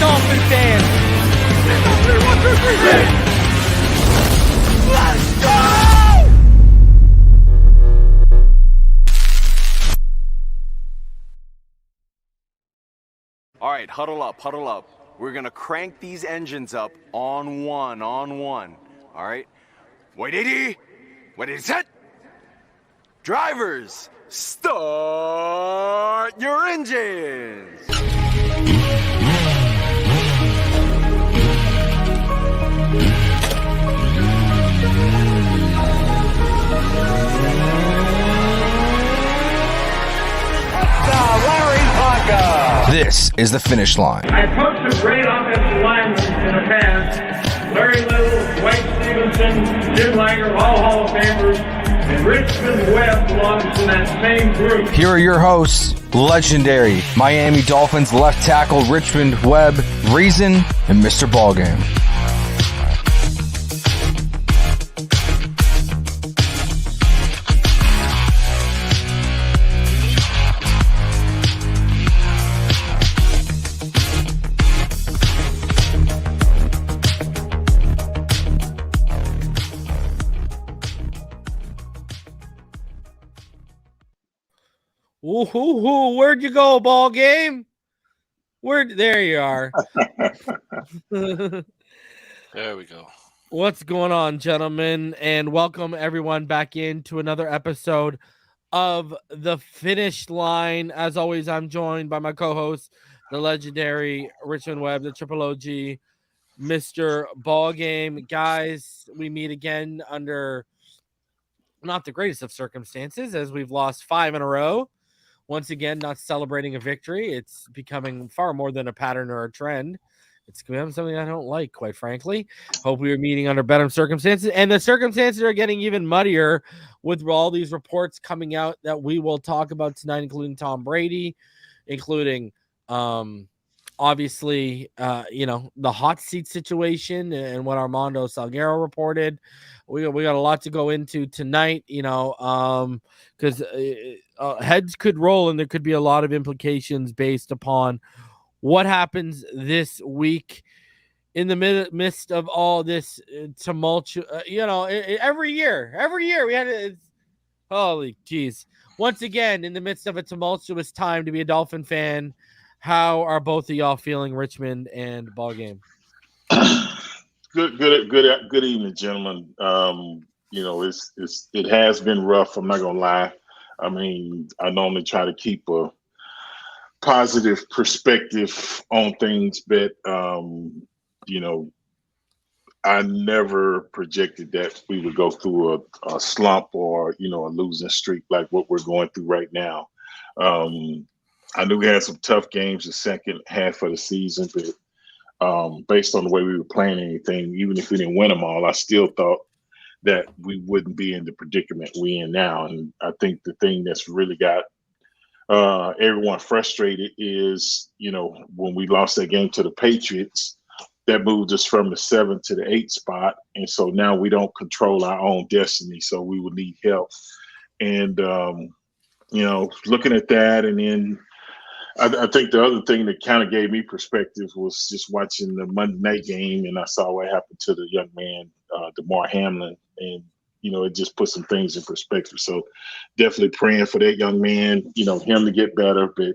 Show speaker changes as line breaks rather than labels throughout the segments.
Dolphin fan. Let's go!
All right, huddle up, huddle up. We're gonna crank these engines up on one. All right? Wait, 80. Wait, 80, set. Drivers, start your engines.
This is the Finish Line.
I coached a great offensive lineman in the past. Larry Little, Wade Stevenson, Jim Langer, all Hall of Famers, and Richmond Webb belongs to that same group.
Here are your hosts, legendary Miami Dolphins left tackle Richmond Webb, Reason, and Mr. Ballgame.
Ooh, where'd you go, ball game? There you are.
There we go.
What's going on, gentlemen? And welcome everyone back into another episode of the Finish Line. As always, I'm joined by my co-host, the legendary Richmond Webb, the Triple OG, Mr. Ballgame. Guys, we meet again under not the greatest of circumstances, as we've lost 5 in a row. Once again, not celebrating a victory. It's becoming far more than a pattern or a trend. It's becoming something I don't like, quite frankly. Hope we are meeting under better circumstances. And the circumstances are getting even muddier with all these reports coming out that we will talk about tonight, including Tom Brady, including obviously, the hot seat situation and what Armando Salguero reported. We got a lot to go into tonight, because heads could roll and there could be a lot of implications based upon what happens this week in the midst of all this tumult. Every year we had it. Holy geez. Once again, in the midst of a tumultuous time to be a Dolphin fan, how are both of y'all feeling, Richmond and Ballgame?
Good evening, gentlemen. It has been rough. I'm not gonna lie. I mean, I normally try to keep a positive perspective on things, but I never projected that we would go through a slump or a losing streak like what we're going through right now. I knew we had some tough games the second half of the season, but based on the way we were playing anything, even if we didn't win them all, I still thought that we wouldn't be in the predicament we're in now. And I think the thing that's really got everyone frustrated is, when we lost that game to the Patriots, that moved us from the 7th to the 8th spot. And so now we don't control our own destiny. So we will need help. And, looking at that, and then I think the other thing that kind of gave me perspective was just watching the Monday night game, and I saw what happened to the young man, Damar Hamlin, and it just put some things in perspective. So definitely praying for that young man, him to get better. But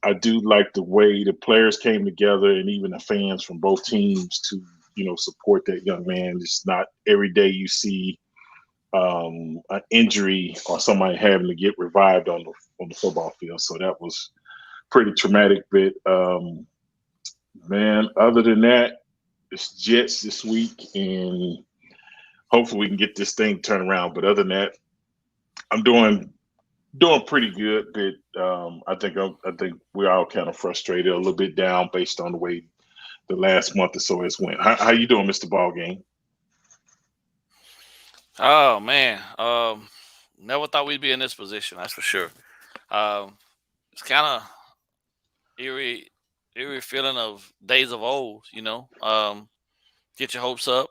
I do like the way the players came together, and even the fans from both teams to support that young man. It's not every day you see an injury or somebody having to get revived on the football field. So that was pretty traumatic. But man, other than that, it's Jets this week, and hopefully we can get this thing turned around. But other than that, I'm doing pretty good. But I think we're all kind of frustrated, a little bit down based on the way the last month or so has went. How you doing, Mr. Ballgame?
Oh man, never thought we'd be in this position. That's for sure. It's kind of eerie feeling of days of old. Get your hopes up,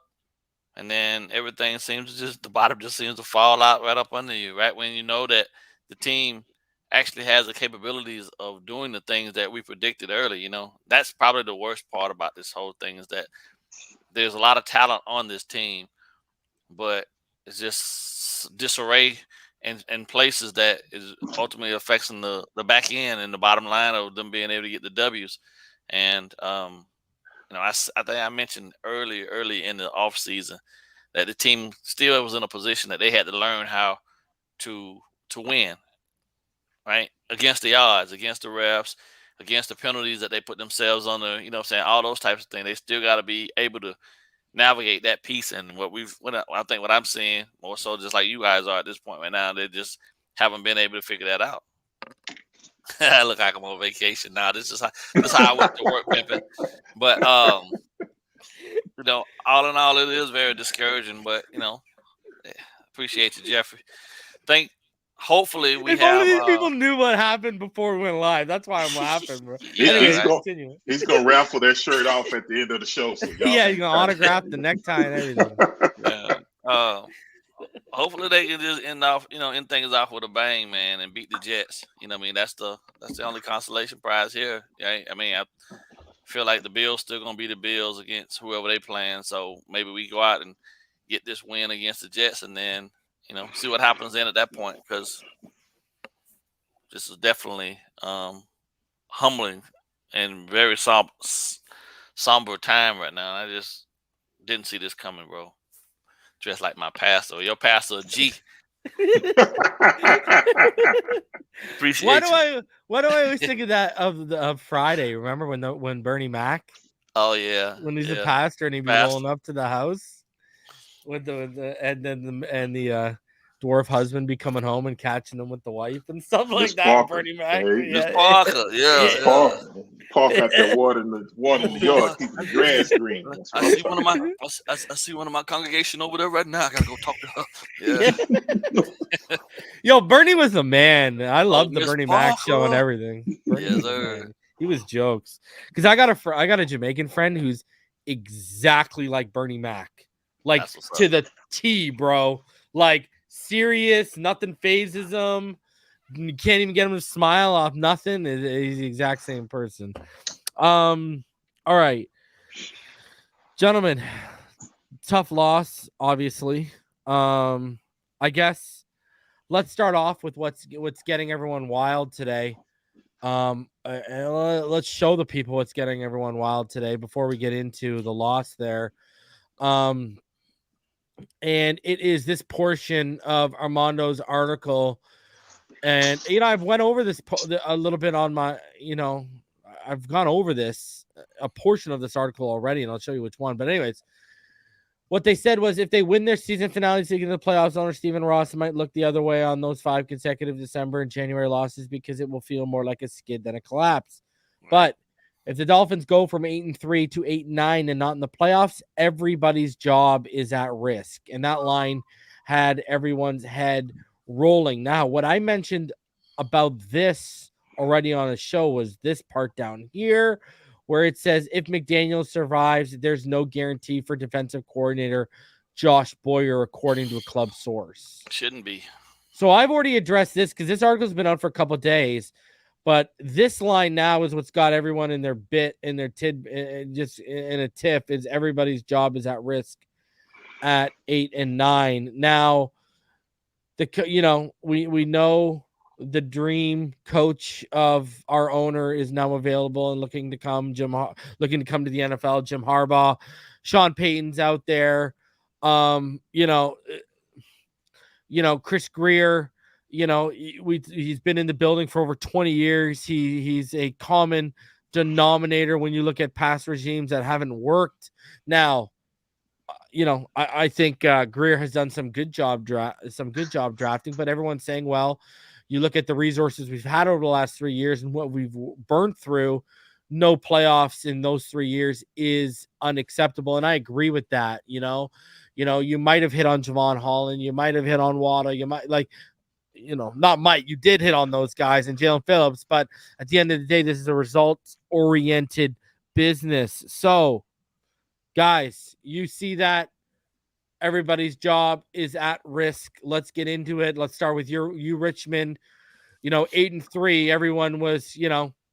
and then everything seems to the bottom just seems to fall out right up under you. Right when you know that the team actually has the capabilities of doing the things that we predicted early. That's probably the worst part about this whole thing is that there's a lot of talent on this team, but it's just disarray in places that is ultimately affecting the back end and the bottom line of them being able to get the W's. And I think I mentioned early in the offseason that the team still was in a position that they had to learn how to win, right? Against the odds, against the refs, against the penalties that they put themselves under, all those types of things. They still got to be able to navigate that piece. And I think what I'm seeing more so just like you guys are at this point right now, they just haven't been able to figure that out. I look like I'm on vacation now. This is how I went to work, pimping. But all in all, it is very discouraging. But appreciate you, Jeffrey. Hopefully we
if
have.
Only these people knew what happened before we went live. That's why I'm laughing, bro.
He's gonna raffle that shirt off at the end of the show. So
yeah, he's gonna autograph the necktie and everything.
Yeah. Hopefully they can just end things off with a bang, man, and beat the Jets. That's the only consolation prize here. Right? I feel like the Bills still gonna be the Bills against whoever they playing. So maybe we go out and get this win against the Jets, and then see what happens then at that point, because this is definitely humbling and very somber time right now. I just didn't see this coming, bro. Dressed like my pastor. Your pastor, G. Appreciate
Why do I always think of that of Friday? Remember when Bernie Mac?
Oh yeah.
When he's a pastor and he'd be rolling up to the house with the dwarf husband be coming home and catching them with the wife and stuff like that.
Parker.
Bernie Mac.
Parker. Yeah.
Park out there water in the yard, keep the grass green.
I see one of my congregation over there right now. I gotta go talk to her. Yeah.
Yo, Bernie was a man. I loved the Bernie Mac show and everything.
Yes, sir.
He was jokes. Because I got a Jamaican friend who's exactly like Bernie Mac. Like to the T, bro. Like serious, nothing phases him. You can't even get him to smile off nothing. He's the exact same person. All right, gentlemen, tough loss, obviously. I guess let's start off with what's getting everyone wild today. Let's show the people what's getting everyone wild today before we get into the loss there. And it is this portion of Armando's article. And, I've went over this a little bit on my, I've gone over a portion of this article already, and I'll show you which one. But anyways, what they said was if they win their season finale to get into the playoffs, owner Stephen Ross might look the other way on those 5 consecutive December and January losses because it will feel more like a skid than a collapse. But if the Dolphins go from 8-3 to 8-9 and not in the playoffs, everybody's job is at risk. And that line had everyone's head rolling. Now, what I mentioned about this already on a show was this part down here where it says if McDaniel survives, there's no guarantee for defensive coordinator Josh Boyer, according to a club source.
Shouldn't be.
So I've already addressed this because this article's been out for a couple of days. But this line now is what's got everyone in their just in a tiff is everybody's job is at risk at 8 and 9. Now, we know the dream coach of our owner is now available and looking to come to the NFL. Jim Harbaugh Sean Payton's out there. Chris Grier, he's been in the building for over 20 years. He's a common denominator when you look at past regimes that haven't worked. Now, I think Grier has done some good job drafting, but everyone's saying, well, you look at the resources we've had over the last 3 years and what we've burned through, no playoffs in those 3 years is unacceptable. And I agree with that. You might have hit on Javon Holland. You might have hit on Wada. You might you did hit on those guys and Jalen Phillips. But at the end of the day, this is a results-oriented business. So, guys, you see that everybody's job is at risk. Let's get into it. Let's start with you, Richmond. 8-3. Everyone was,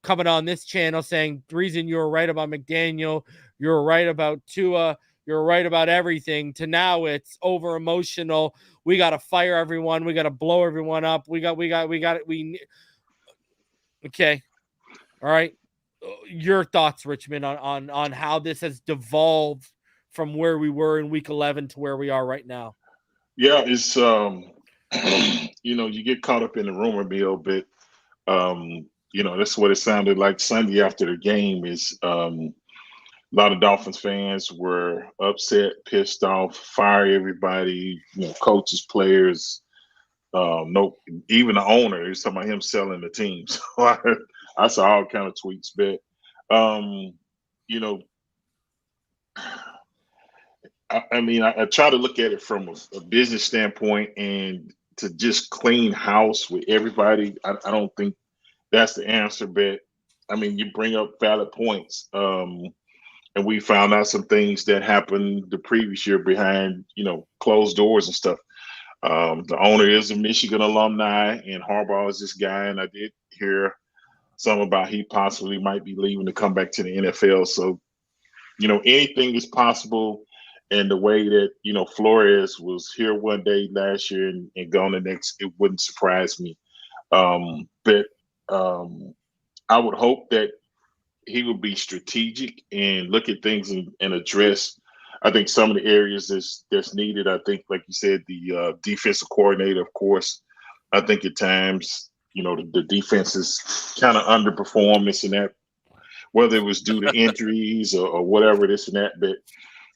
coming on this channel saying the reason you were right about McDaniel, you were right about Tua, you're right about everything, to now it's over emotional. We got to fire everyone. We got to blow everyone up. Okay. All right. Your thoughts, Richmond, on how this has devolved from where we were in week 11 to where we are right now.
Yeah, it's, you get caught up in the rumor mill, but, that's what it sounded like Sunday after the game is, a lot of Dolphins fans were upset, pissed off, fire everybody, coaches, players, even the owner. He was talking about him selling the team. So I saw all kind of tweets, but I try to look at it from a business standpoint, and to just clean house with everybody, I don't think that's the answer. But you bring up valid points. And we found out some things that happened the previous year behind, closed doors and stuff. The owner is a Michigan alumni, and Harbaugh is this guy. And I did hear some about he possibly might be leaving to come back to the NFL. So, anything is possible. And the way that, Flores was here one day last year and gone the next, it wouldn't surprise me. But I would hope that he would be strategic and look at things and address, I think, some of the areas that's needed. I think, like you said, the defensive coordinator, of course, I think at times, the defense is kind of underperformed, this and that, whether it was due to injuries or whatever, this and that. But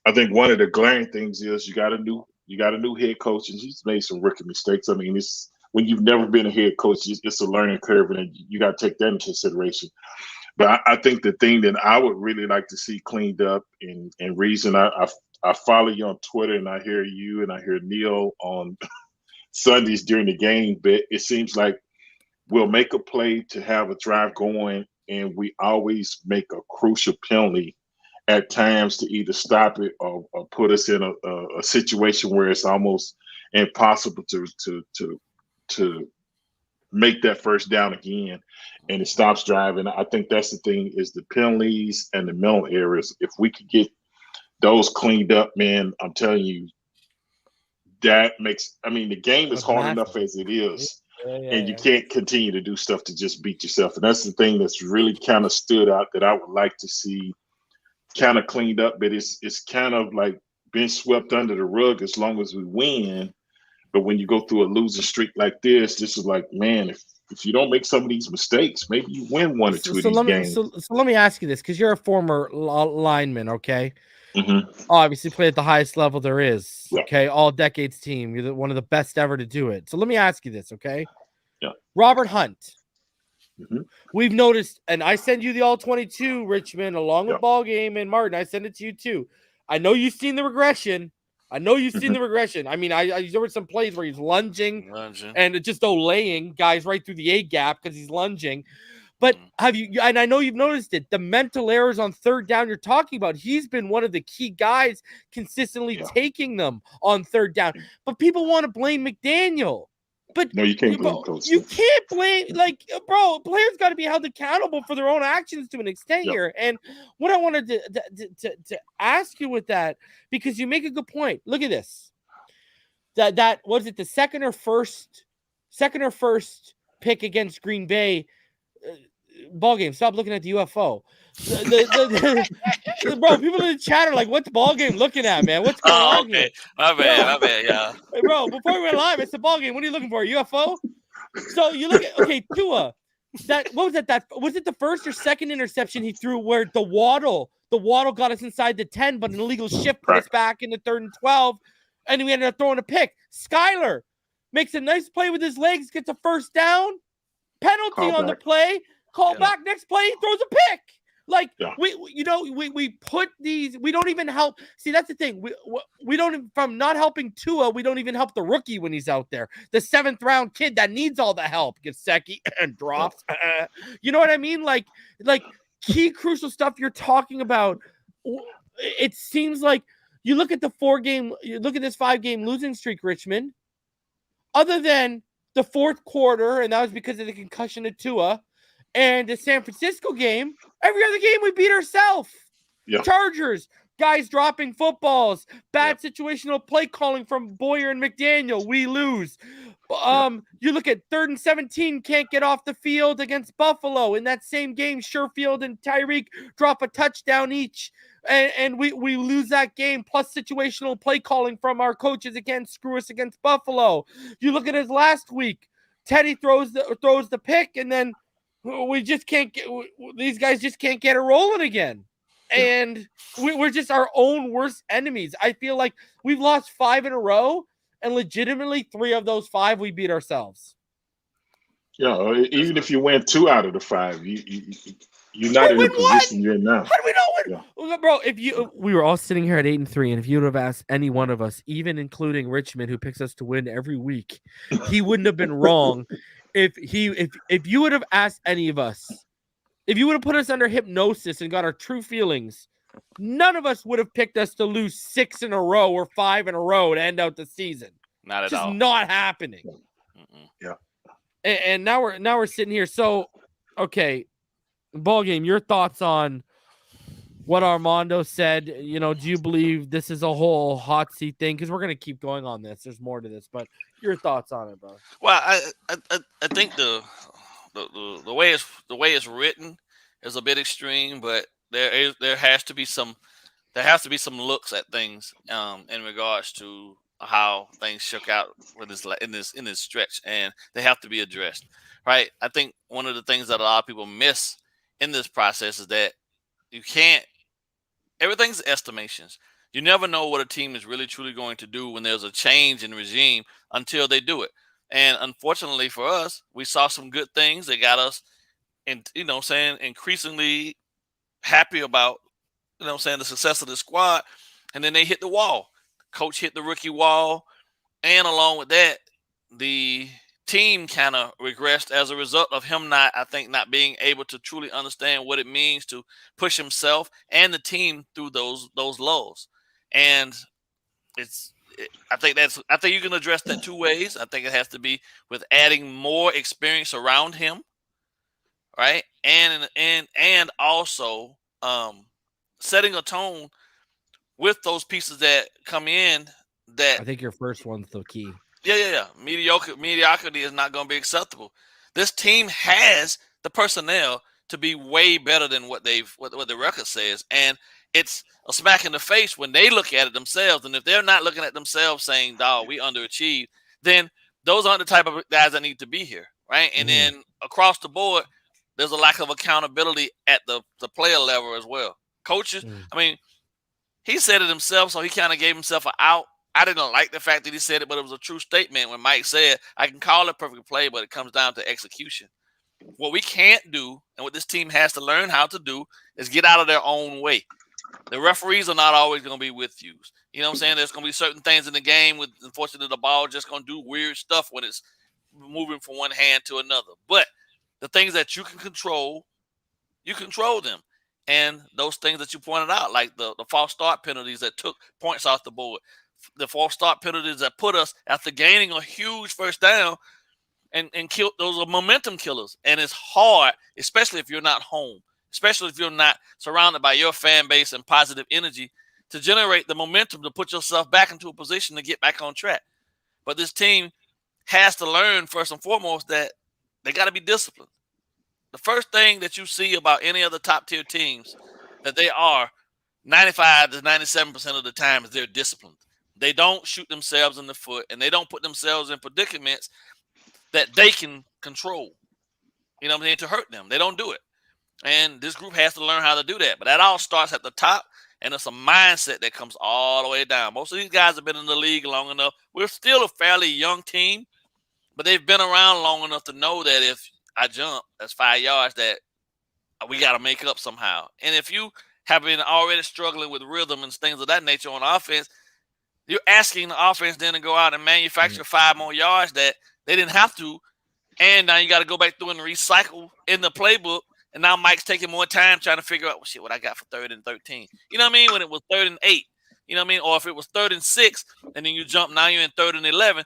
I think one of the glaring things is you got a new head coach, and he's made some rookie mistakes. It's when you've never been a head coach, it's a learning curve, and you got to take that into consideration. But I think the thing that I would really like to see cleaned up, and reason I follow you on Twitter, and I hear you and I hear Neil on Sundays during the game, but it seems like we'll make a play to have a drive going, and we always make a crucial penalty at times to either stop it or put us in a situation where it's almost impossible to make that first down again, and it stops driving. I think that's the thing, is the penalties and the mental errors. If we could get those cleaned up, man, I'm telling you, that makes, the game is hard enough as it is. And you can't continue to do stuff to just beat yourself. And that's the thing that's really kind of stood out that I would like to see kind of cleaned up. But it's kind of like being swept under the rug as long as we win. But when you go through a losing streak like this is like, man, if you don't make some of these mistakes, maybe you win one or two of these games.
So let me ask you this, because you're a former lineman, okay?
Mm-hmm.
Obviously play at the highest level there is,
yeah.
Okay? All decades team. You're one of the best ever to do it. So let me ask you this, okay?
Yeah.
Robert Hunt.
Mm-hmm.
We've noticed, and I send you the all-22, Richmond, along with Ballgame and Martin. I send it to you too. I know you've seen the regression. The regression. There were some plays where he's lunging. And just laying guys right through the A gap because he's lunging. But have you, and I know you've noticed it, the mental errors on third down you're talking about, he's been one of the key guys consistently taking them on third down. But people want to blame McDaniel. But
no, you can't blame Coach.
You can't blame, players got to be held accountable for their own actions to an extent here. And what I wanted to ask you with that, because you make a good point. Look at this. That was it, the second or first pick against Green Bay. Ballgame, stop looking at the UFO. Bro, people in the chat are like, what's Ballgame looking at, man? What's going on here?
My bad, yeah.
Hey, bro, before we went live, it's the Ballgame. What are you looking for? A UFO? So you look at, okay, Tua. What was that? Was it the first or second interception he threw where the Waddle got us inside the 10, but an illegal shift put us back in the 3rd and 12, and we ended up throwing a pick. Skylar makes a nice play with his legs, gets a first down, penalty on the play, call back, next play, he throws a pick. Like, we put these, we don't even help. See, that's the thing. We don't, from not helping Tua, we don't even help the rookie when he's out there. The 7th round kid that needs all the help gets Gesicki and drops. You know what I mean? Like key crucial stuff you're talking about. It seems like you look at this 5-game losing streak, Richmond, other than the 4th quarter, and that was because of the concussion of Tua, and the San Francisco game, every other game we beat ourselves. Yeah. Chargers, guys dropping footballs, bad situational play calling from Boyer and McDaniel, we lose. You look at 3rd and 17, can't get off the field against Buffalo. In that same game, Sherfield and Tyreek drop a touchdown each, and we lose that game, plus situational play calling from our coaches again, screw us against Buffalo. You look at his last week, Teddy throws the pick, and then we just can't get, these guys just can't get it rolling again. And we're just our own worst enemies. I feel like we've lost 5 in a row, and legitimately 3 of those 5 we beat ourselves. Yeah,
even if you win 2 out of the 5, you're not in the position you're in now.
How do we know when? Yeah. Bro, we were all sitting here at 8-3, and if you would have asked any one of us, even including Richmond, who picks us to win every week, he wouldn't have been wrong. If you would have asked any of us, if you would have put us under hypnosis and got our true feelings, none of us would have picked us to lose 6 in a row or 5 in a row to end out the season.
Not at all.
Just not happening.
Yeah.
And now we're sitting here. So, okay, Ballgame, your thoughts on what Armando said? You know, do you believe this is a whole hot seat thing? Because we're gonna keep going on this. There's more to this, but your thoughts on it, bro?
Well, I think the way it's written is a bit extreme, but there has to be some looks at things in regards to how things shook out with in this stretch, and they have to be addressed, right? I think one of the things that a lot of people miss in this process is that everything's estimations. You never know what a team is really truly going to do when there's a change in regime until they do it. And unfortunately for us, we saw some good things that got us increasingly happy about, the success of the squad. And then they hit the wall. Coach hit the rookie wall. And along with that, the team kind of regressed as a result of him not being able to truly understand what it means to push himself and the team through those lulls. And I think you can address that 2 ways. I think it has to be with adding more experience around him, right? And also setting a tone with those pieces that come in. That
I think your first one's the key.
Yeah. Mediocrity is not going to be acceptable. This team has the personnel to be way better than what the record says, and it's a smack in the face when they look at it themselves. And if they're not looking at themselves saying, "Dog, we underachieved," then those aren't the type of guys that need to be here, right? And then across the board, there's a lack of accountability at the player level as well. Coaches, I mean, he said it himself, so he kind of gave himself an out. I didn't like the fact that he said it, but it was a true statement when Mike said, I can call it perfect play, but it comes down to execution. What we can't do, and what this team has to learn how to do, is get out of their own way. The referees are not always going to be with you. You know what I'm saying? There's going to be certain things in the game with, unfortunately, the ball just going to do weird stuff when it's moving from one hand to another. But the things that you can control, you control them. And those things that you pointed out, like the false start penalties that took points off the board, the false start penalties that put us after gaining a huge first down and kill, those are momentum killers. And it's hard, especially if you're not home, especially if you're not surrounded by your fan base and positive energy, to generate the momentum to put yourself back into a position to get back on track. But this team has to learn, first and foremost, that they got to be disciplined. the first thing that you see about any of the top tier teams that they are 95 to 97% of the time is they're disciplined. They don't shoot themselves in the foot, and they don't put themselves in predicaments that they can control. You know what I mean? To hurt them. They don't do it. And this group has to learn how to do that. But that all starts at the top, and it's a mindset that comes all the way down. Most of these guys have been in the league long enough. We're still a fairly young team, but they've been around long enough to know that if I jump, that's 5 yards that we got to make up somehow. And if you have been already struggling with rhythm and things of that nature on offense, you're asking the offense then to go out and manufacture 5 more yards that they didn't have to. And now you got to go back through and recycle in the playbook. And now Mike's taking more time trying to figure out, well, shit, what I got for 3rd and 13. You know what I mean? When it was 3rd and 8, you know what I mean? Or if it was 3rd and 6, and then you jump, now you're in 3rd and 11.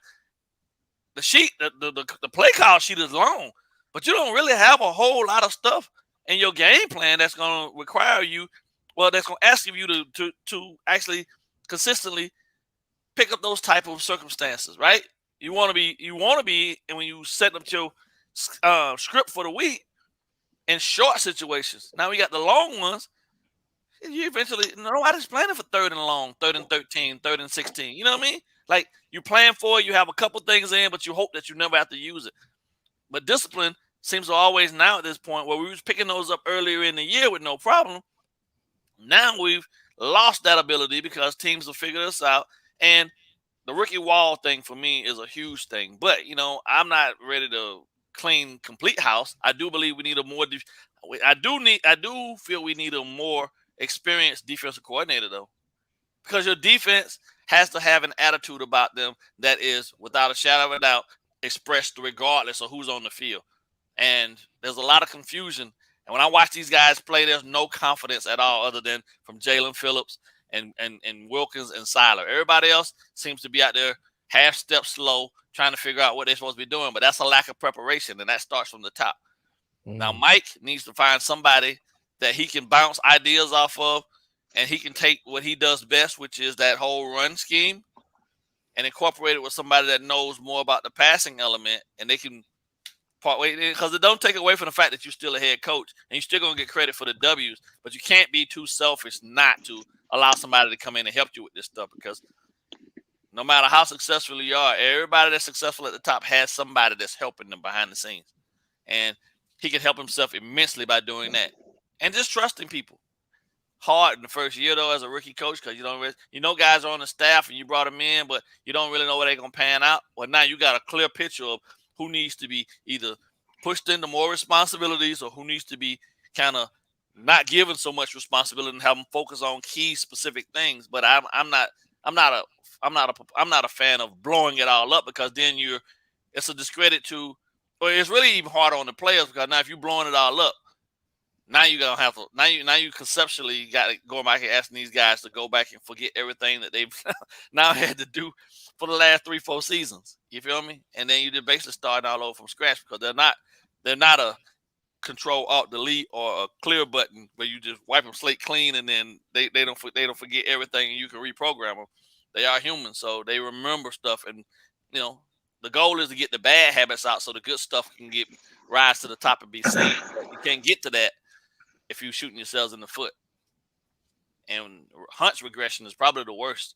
The sheet, the play call sheet is long, but you don't really have a whole lot of stuff in your game plan that's going to require you, well, that's going to ask you to actually consistently pick up those type of circumstances, right? You want to be, and when you set up your script for the week in short situations. Now we got the long ones. You eventually, nobody's planning for 3rd and long, 3rd and 13, 3rd and 16. You know what I mean? Like you plan for it, you have a couple things in, but you hope that you never have to use it. But discipline seems to always now at this point where we was picking those up earlier in the year with no problem. Now we've lost that ability because teams have figured us out. And the rookie wall thing for me is a huge thing. But, I'm not ready to clean complete house. I do believe we need a more I do feel we need a more experienced defensive coordinator, though. Because your defense has to have an attitude about them that is, without a shadow of a doubt, expressed regardless of who's on the field. And there's a lot of confusion. And when I watch these guys play, there's no confidence at all other than from Jalen Phillips and Wilkins and Skylar. Everybody else seems to be out there half step slow, trying to figure out what they're supposed to be doing. But that's a lack of preparation, and that starts from the top. Now, Mike needs to find somebody that he can bounce ideas off of, and he can take what he does best, which is that whole run scheme, and incorporate it with somebody that knows more about the passing element, and they can part way, because it don't take away from the fact that you're still a head coach, and you're still going to get credit for the W's, but you can't be too selfish not to allow somebody to come in and help you with this stuff, because no matter how successful you are, everybody that's successful at the top has somebody that's helping them behind the scenes, and he can help himself immensely by doing that, and just trusting people. Hard in the first year, though, as a rookie coach, because you don't really, guys are on the staff and you brought them in, but you don't really know where they're going to pan out. Well, now you got a clear picture of who needs to be either pushed into more responsibilities or who needs to be kind of not given so much responsibility and have them focus on key specific things. But I'm not a fan of blowing it all up, because then it's a discredit to, or it's really even harder on the players, because now if you're blowing it all up, now you're gonna have to. Now you conceptually got to go back and asking these guys to go back and forget everything that they've now had to do for the last 3-4 seasons. You feel me? And then you just basically starting all over from scratch, because they're not a Control Alt Delete or a clear button where you just wipe them slate clean and then they don't forget everything and you can reprogram them. They are human, so they remember stuff, and the goal is to get the bad habits out so the good stuff can rise to the top and be seen. You can't get to that if you're shooting yourselves in the foot. And Hunt's regression is probably the worst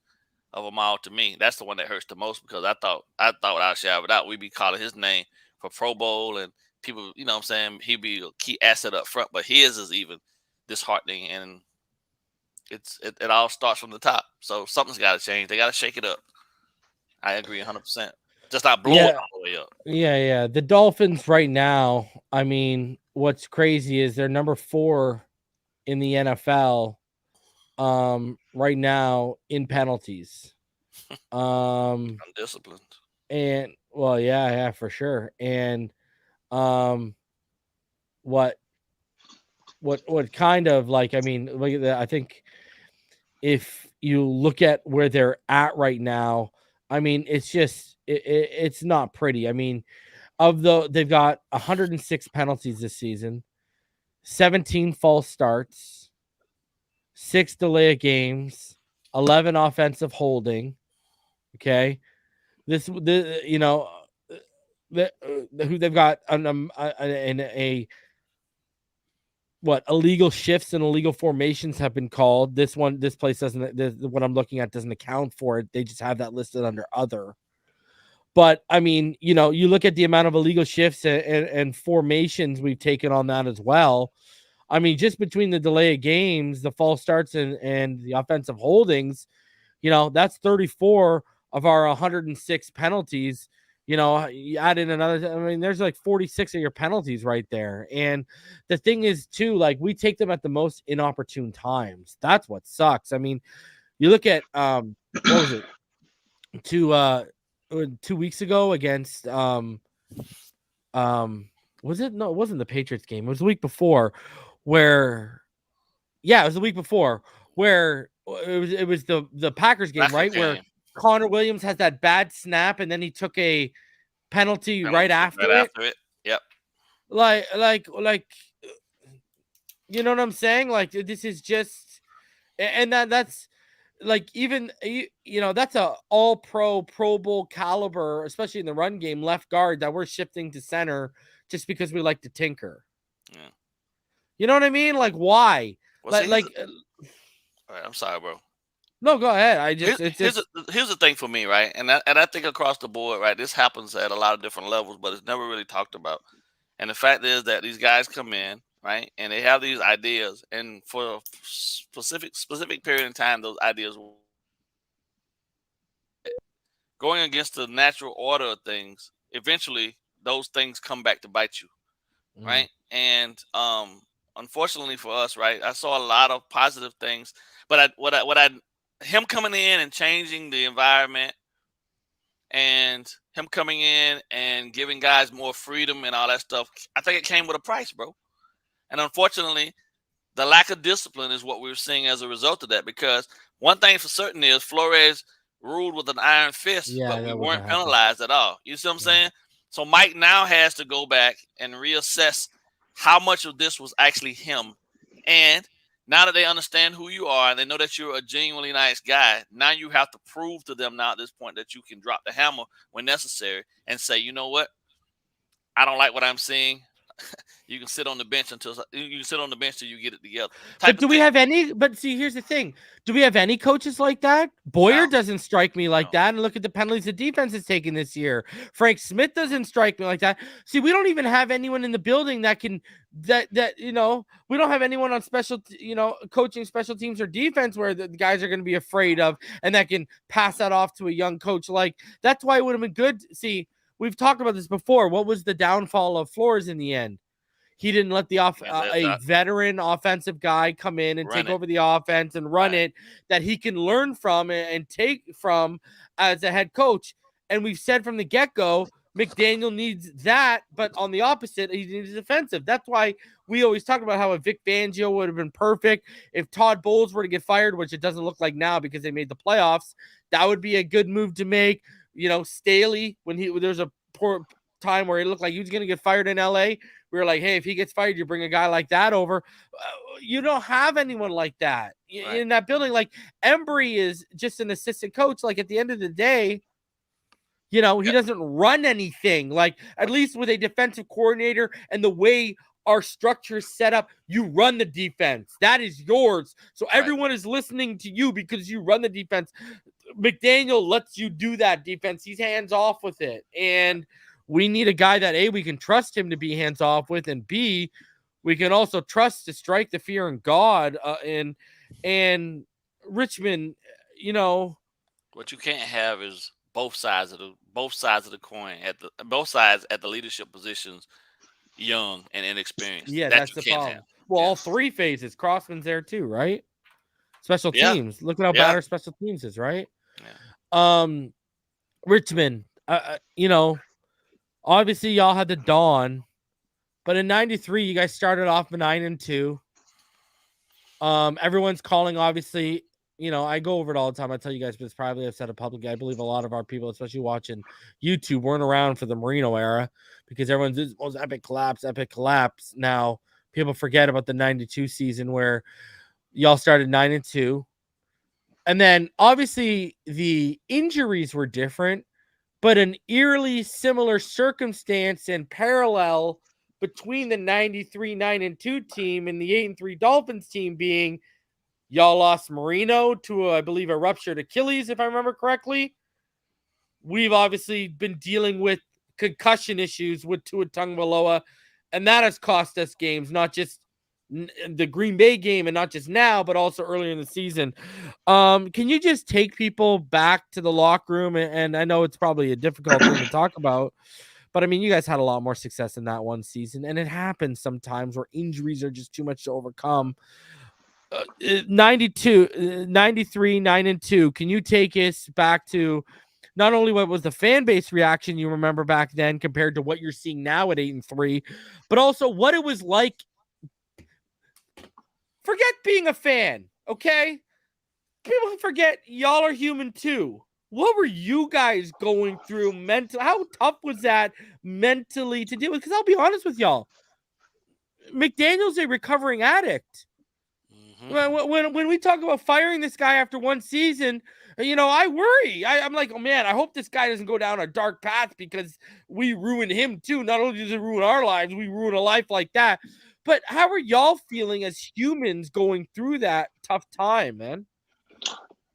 of them all to me. That's the one that hurts the most, because I thought without a shadow of a doubt we'd be calling his name for Pro Bowl, and people, what I'm saying, he'd be a key asset up front, but his is even disheartening, and it all starts from the top. So something's got to change. They got to shake it up. I agree 100%. Just not blow it all the way up.
Yeah. The Dolphins right now, I mean, what's crazy is they're number 4 in the NFL right now in penalties.
Undisciplined.
And well, yeah, for sure. And what kind of, like, I mean, look at that. I think if you look at where they're at right now, I mean, it's just it's not pretty. I mean, they've got 106 penalties this season, 17 false starts, 6 delay of games, 11 offensive holding. Okay, who they've got a illegal shifts and illegal formations have been called. This place doesn't, what I'm looking at doesn't account for it. They just have that listed under other. But I mean, you look at the amount of illegal shifts and formations we've taken on that as well. I mean, just between the delay of games, the false starts and the offensive holdings, that's 34 of our 106 penalties. You add in another, I mean, there's like 46 of your penalties right there. And the thing is too, like, we take them at the most inopportune times. That's what sucks. I mean, you look at, what was it? 2 weeks ago against, was it? No, it wasn't the Patriots game. It was the week before it was the week before where it was the Packers game, right? Where Connor Williams has that bad snap, and then he took a penalty right after it.
Yep.
Like, you know what I'm saying? Like, this is just, and that's like, even, that's a all Pro Bowl caliber, especially in the run game, left guard that we're shifting to center just because we like to tinker.
Yeah.
You know what I mean? Like, why?
Well,
all right,
I'm sorry, bro.
No, go ahead.
Here's the thing for me, right? And I think across the board, right, this happens at a lot of different levels, but it's never really talked about. And the fact is that these guys come in, right, and they have these ideas, and for a specific period of time, those ideas going against the natural order of things. Eventually, those things come back to bite you, right? And unfortunately for us, right, I saw a lot of positive things, but him coming in and changing the environment, and him coming in and giving guys more freedom and all that stuff, I think it came with a price, bro. And unfortunately, the lack of discipline is what we're seeing as a result of that. Because one thing for certain is Flores ruled with an iron fist, but we weren't penalized at all. You see what I'm saying? So Mike now has to go back and reassess how much of this was actually him. And now that they understand who you are and they know that you're a genuinely nice guy, now you have to prove to them now at this point that you can drop the hammer when necessary and say, you know what? I don't like what I'm seeing. You can sit on the bench till you get it together.
But do we have any? But see, here's the thing: do we have any coaches like that? Boyer doesn't strike me like that. And look at the penalties the defense is taking this year. Frank Smith doesn't strike me like that. See, we don't even have anyone in the building that can we don't have anyone on coaching special teams or defense where the guys are going to be afraid of and that can pass that off to a young coach. Like, that's why it would have been good. See, we've talked about this before. What was the downfall of Flores in the end? He didn't let a veteran offensive guy come in and take over the offense and run it that he can learn from and take from as a head coach. And we've said from the get-go, McDaniel needs that, but on the opposite, he needs defensive. That's why we always talk about how a Vic Fangio would have been perfect. If Todd Bowles were to get fired, which it doesn't look like now because they made the playoffs, that would be a good move to make. Staley, when there's a poor time where it looked like he was going to get fired in LA, we were like, hey, if he gets fired, you bring a guy like that over. You don't have anyone like that in that building. Like, Embry is just an assistant coach. Like, at the end of the day, he doesn't run anything. Like, at least with a defensive coordinator and the way our structure is set up, you run the defense. That is yours. So everyone is listening to you because you run the defense. McDaniel lets you do that defense. He's hands off with it. And we need a guy that, A, we can trust him to be hands off with, and B, we can also trust to strike the fear in God. And Richmond,
what you can't have is both sides of the coin both sides at the leadership positions, young and inexperienced.
Yeah, that's the problem. All three phases. Crossman's there too, right? Special teams. Look at how bad our special teams is, right? Yeah. Richmond, obviously y'all had the dawn, but in 93, you guys started off 9-2. Everyone's calling, obviously, I go over it all the time. I tell you guys, but it's probably I've said it publicly. I believe a lot of our people, especially watching YouTube, weren't around for the Marino era because everyone's this was epic collapse. Now people forget about the 92 season where y'all started 9-2. And then obviously the injuries were different, but an eerily similar circumstance and parallel between the 93 9-2 team and the 8-3 Dolphins team being y'all lost Marino to, I believe, a ruptured Achilles, if I remember correctly. We've obviously been dealing with concussion issues with Tua Tagovailoa, and that has cost us games, not just the Green Bay game and not just now, but also earlier in the season. Can you just take people back to the locker room? And I know it's probably a difficult thing to talk about, but I mean, you guys had a lot more success in that one season, and it happens sometimes where injuries are just too much to overcome. 93 9-2. Can you take us back to not only what was the fan base reaction you remember back then compared to what you're seeing now at 8-3, but also what it was like? Forget being a fan, okay? People forget y'all are human too. What were you guys going through mentally? How tough was that mentally to deal with? Because I'll be honest with y'all, McDaniel's a recovering addict. When we talk about firing this guy after one season, I worry. I'm like, oh man, I hope this guy doesn't go down a dark path because we ruin him too. Not only does it ruin our lives, we ruin a life like that. But how are y'all feeling as humans going through that tough time, man?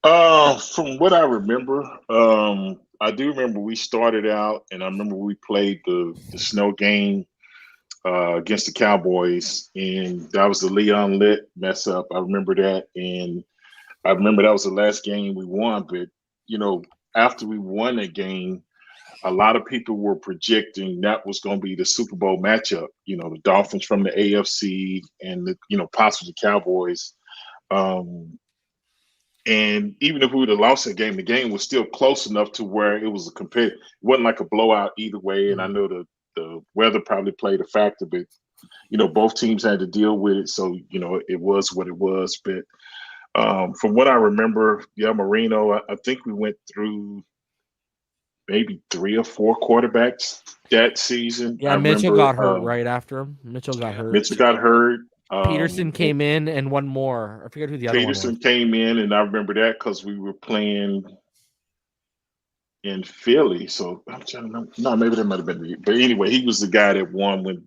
From what I remember, I do remember we started out, and I remember we played the snow game against the Cowboys, and that was the Leon Litt mess up. I remember that, and I remember that was the last game we won. But after we won that game, a lot of people were projecting that was going to be the Super Bowl matchup. The Dolphins from the AFC and possibly the Cowboys. And even if we would have lost the game was still close enough to where it was it wasn't like a blowout either way. And I know the weather probably played a factor, but both teams had to deal with it. So it was what it was. But from what I remember, Marino, I think we went through maybe 3 or 4 quarterbacks that season.
Yeah, Mitchell got hurt right after him. Mitchell got hurt. Peterson came in and one more. I forget who the other one was.
Peterson came in, and I remember that because we were playing in Philly. So I'm trying to remember. No, maybe that might have been. But anyway, he was the guy that won when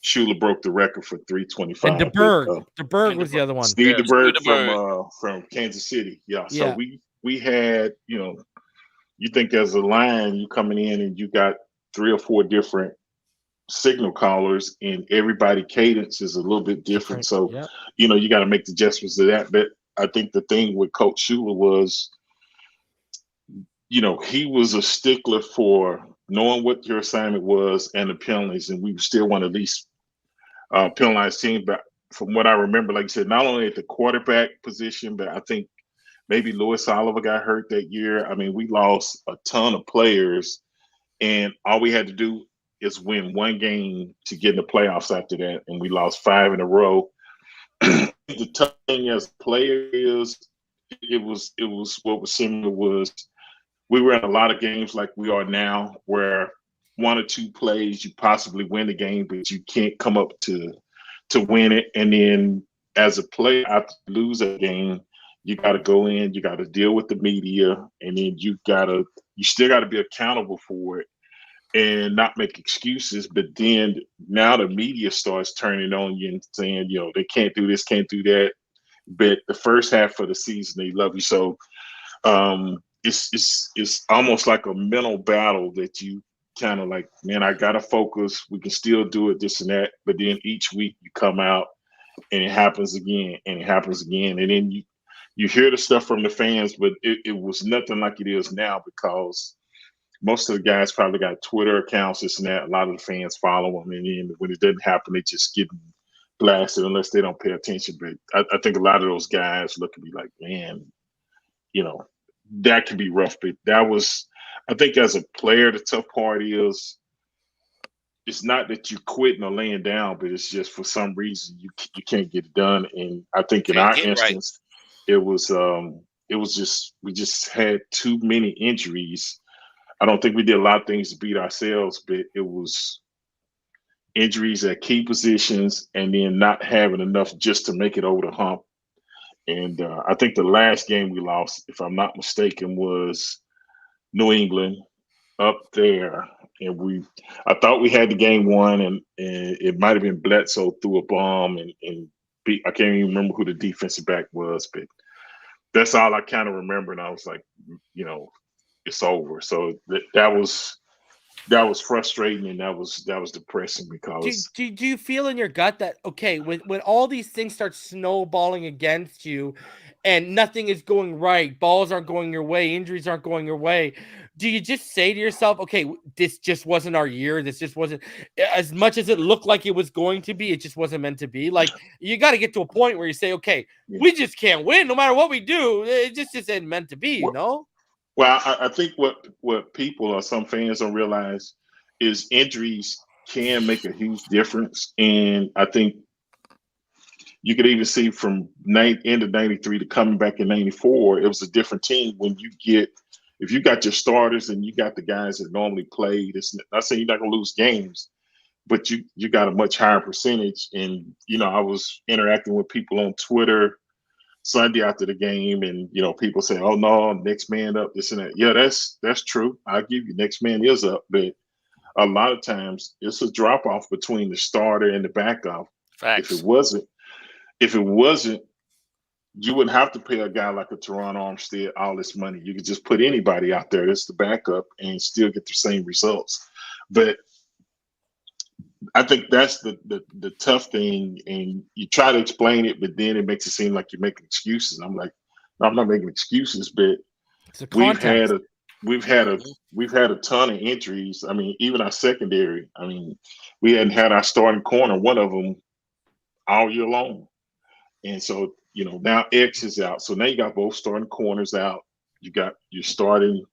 Shula broke the record for 325.
And DeBerg was the other one.
Steve DeBerg from Kansas City. Yeah. So we had, you think as a line, you coming in and you got 3 or 4 different signal callers, and everybody cadence is a little bit different. So, you got to make the adjustments to that. But I think the thing with Coach Shula was, he was a stickler for knowing what your assignment was and the penalties, and we still want to at least penalize team. But from what I remember, like you said, not only at the quarterback position, but I think maybe Louis Oliver got hurt that year. I mean, we lost a ton of players, and all we had to do is win one game to get in the playoffs after that, and we lost 5 in a row. The tough thing as a player is it was what was similar was we were in a lot of games like we are now where 1 or 2 plays you possibly win the game, but you can't come up to win it. And then as a player, after you lose a game, you got to go in, you got to deal with the media, and then you still got to be accountable for it and not make excuses. But then now the media starts turning on you and saying, they can't do this, can't do that. But the first half of the season, they love you. So it's almost like a mental battle that you kind of like, man, I got to focus. We can still do it, this and that. But then each week you come out and it happens again and it happens again. And then you hear the stuff from the fans, but it was nothing like it is now because most of the guys probably got Twitter accounts, this and that. A lot of the fans follow them. And then when it doesn't happen, they just get blasted unless they don't pay attention. But I think a lot of those guys look at me like, man, that can be rough. But that was, I think as a player, the tough part is it's not that you quitting or laying down, but it's just for some reason you can't get it done. And I think in our instance, it was just we just had too many injuries. I don't think we did a lot of things to beat ourselves, but it was injuries at key positions and then not having enough just to make it over the hump. And I think the last game we lost, if I'm not mistaken, was New England. up there, and I thought we had the game won, and it might have been Bledsoe threw a bomb and I can't even remember who the defensive back was, but that's all I kind of remember. And I was like, it's over. So that was frustrating, and that was depressing because
do you feel in your gut that when all these things start snowballing against you and nothing is going right, balls aren't going your way, injuries aren't going your way, do you just say to yourself, okay, this just wasn't our year, this just wasn't as much as it looked like it was going to be, it just wasn't meant to be? Like, you got to get to a point where you say, okay, we just can't win no matter what we do, it just isn't meant to be,
Well, I think what people or some fans don't realize is injuries can make a huge difference. And I think you could even see from end of 93 to coming back in 94, it was a different team when if you got your starters and you got the guys that normally played. It's not saying you're not going to lose games, but you got a much higher percentage. And, I was interacting with people on Twitter Sunday after the game, and people say, "Oh no, next man up," this and that. Yeah, that's true. I give you, next man is up, but a lot of times it's a drop off between the starter and the backup.
Facts.
If it wasn't, you wouldn't have to pay a guy like a Teron Armstead all this money. You could just put anybody out there that's the backup and still get the same results. But I think that's the tough thing, and you try to explain it, but then it makes it seem like you're making excuses. I'm like, no, I'm not making excuses, but we've had a ton of injuries. I mean, even our secondary. I mean, we hadn't had our starting corner, one of them, all year long, and so now X is out. So now you got both starting corners out. You got your starting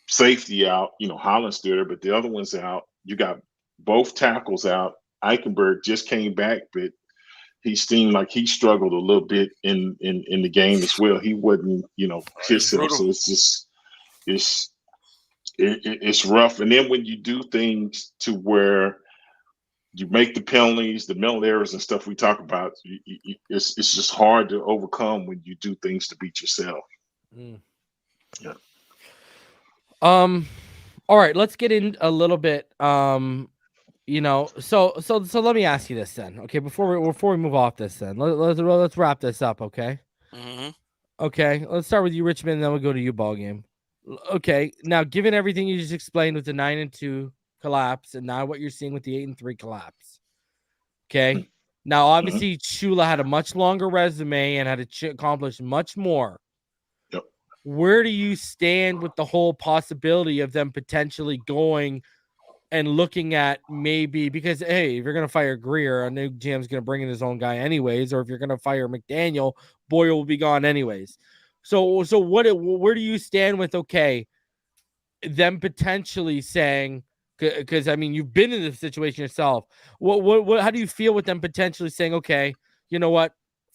safety out. Holland's there, but the other one's out. You got both tackles out. Eichenberg just came back, but he seemed like he struggled a little bit in the game as well. He wasn't, kissing. So it's rough. And then when you do things to where you make the penalties, the mental errors and stuff we talk about, it's just hard to overcome when you do things to beat yourself. Yeah.
All right, let's get in a little bit. So let me ask you this then. Okay, before we move off this, then let's wrap this up. Okay.
Mm-hmm.
Okay, let's start with you, Richmond, and then we'll go to you, Ballgame. Okay, now given everything you just explained with the 9-2 collapse, and now what you're seeing with the 8-3 collapse. Okay, now obviously Shula had a much longer resume and had to accomplish much more.
Yep.
Where do you stand with the whole possibility of them potentially going and looking at maybe, because hey, if you're gonna fire Grier, a new GM's gonna bring in his own guy anyways, or if you're gonna fire McDaniel, Boyle will be gone anyways. So where do you stand with them potentially saying, because I mean you've been in this situation yourself. What how do you feel with them potentially saying, okay, you know what?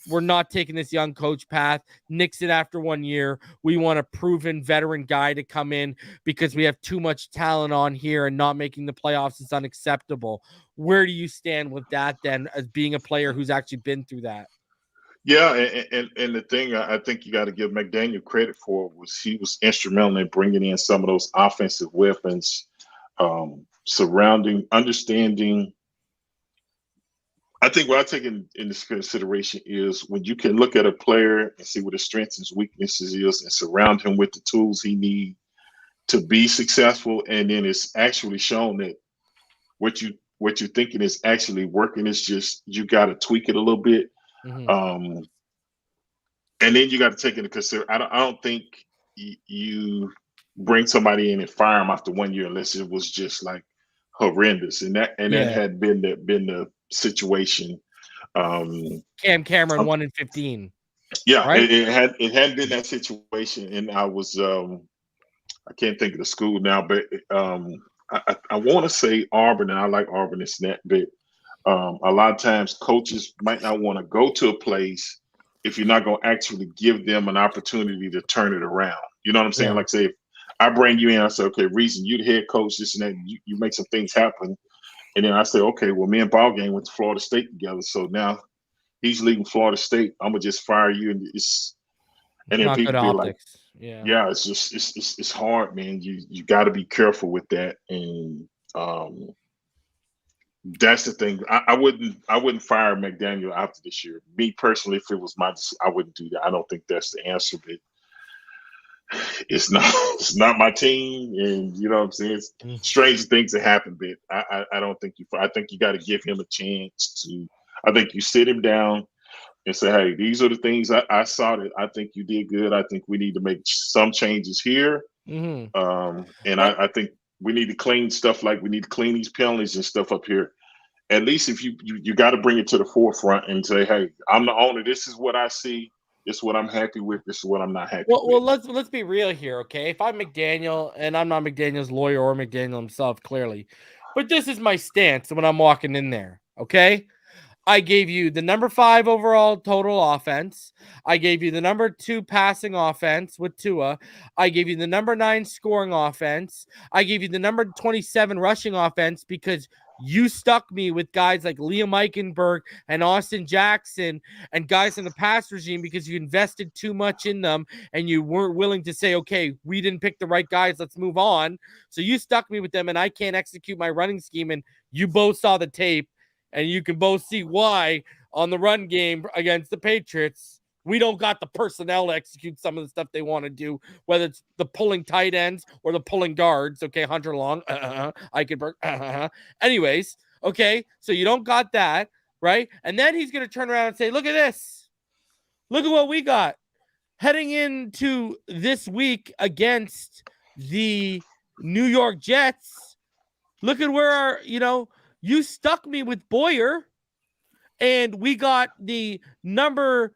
We're not taking this young coach path. Nixon after 1 year. We want a proven veteran guy to come in because we have too much talent on here, and not making the playoffs is unacceptable. Where do you stand with that then, as being a player who's actually been through that?
Yeah, and the thing I think you got to give McDaniel credit for was he was instrumental in bringing in some of those offensive weapons, understanding. I think what I take into consideration is when you can look at a player and see what his strengths and weaknesses is, and surround him with the tools he needs to be successful, and then it's actually shown that what you're thinking is actually working. It's just you got to tweak it a little bit.
Mm-hmm.
And then you got to take into consideration. I don't think you bring somebody in and fire them after 1 year unless it was just like horrendous, and that had been the situation.
Cam Cameron 1-15.
Yeah,
right?
it hadn't been that situation, and I was I can't think of the school now, but I want to say Auburn, and I like Auburn and Snap, but a lot of times coaches might not want to go to a place if you're not going to actually give them an opportunity to turn it around. You know what I'm saying?
Yeah.
Like, say, if I bring you in, I say, okay, Reason, you the head coach, this and that, you make some things happen. And then I say, okay, well, me and Ballgame went to Florida State together. So now he's leaving Florida State. I'm going to just fire you. And then people be like, Yeah, it's just it's hard, man. You got to be careful with that, and that's the thing. I wouldn't fire McDaniel after this year. Me personally, if it was I wouldn't do that. I don't think that's the answer, but it's not my team, and you know what I'm saying. Strange things that happen, but I don't think I think you got to give him a chance to. I think you sit him down and say, hey, these are the things I saw that I think you did good. I think we need to make some changes here. And I think we need to clean stuff, like we need to clean these penalties and stuff up here. At least if you got to bring it to the forefront and say, hey, I'm the owner. This is what I see. This is what I'm happy with. This is what I'm not happy with.
Well, let's be real here, okay? If I'm McDaniel, and I'm not McDaniel's lawyer or McDaniel himself, clearly, but this is my stance when I'm walking in there, okay? I gave you the number 5 overall total offense. I gave you the number 2 passing offense with Tua. I gave you the number 9 scoring offense. I gave you the number 27 rushing offense because you stuck me with guys like Liam Eichenberg and Austin Jackson and guys in the pass regime because you invested too much in them and you weren't willing to say, okay, we didn't pick the right guys. Let's move on. So you stuck me with them and I can't execute my running scheme. And you both saw the tape and you can both see why on the run game against the Patriots, we don't got the personnel to execute some of the stuff they want to do, whether it's the pulling tight ends or the pulling guards. Okay, Hunter Long, Eichenberg, Anyways, okay, so you don't got that, right? And then he's going to turn around and say, look at this. Look at what we got. Heading into this week against the New York Jets, look at where you stuck me with Boyer, and we got the number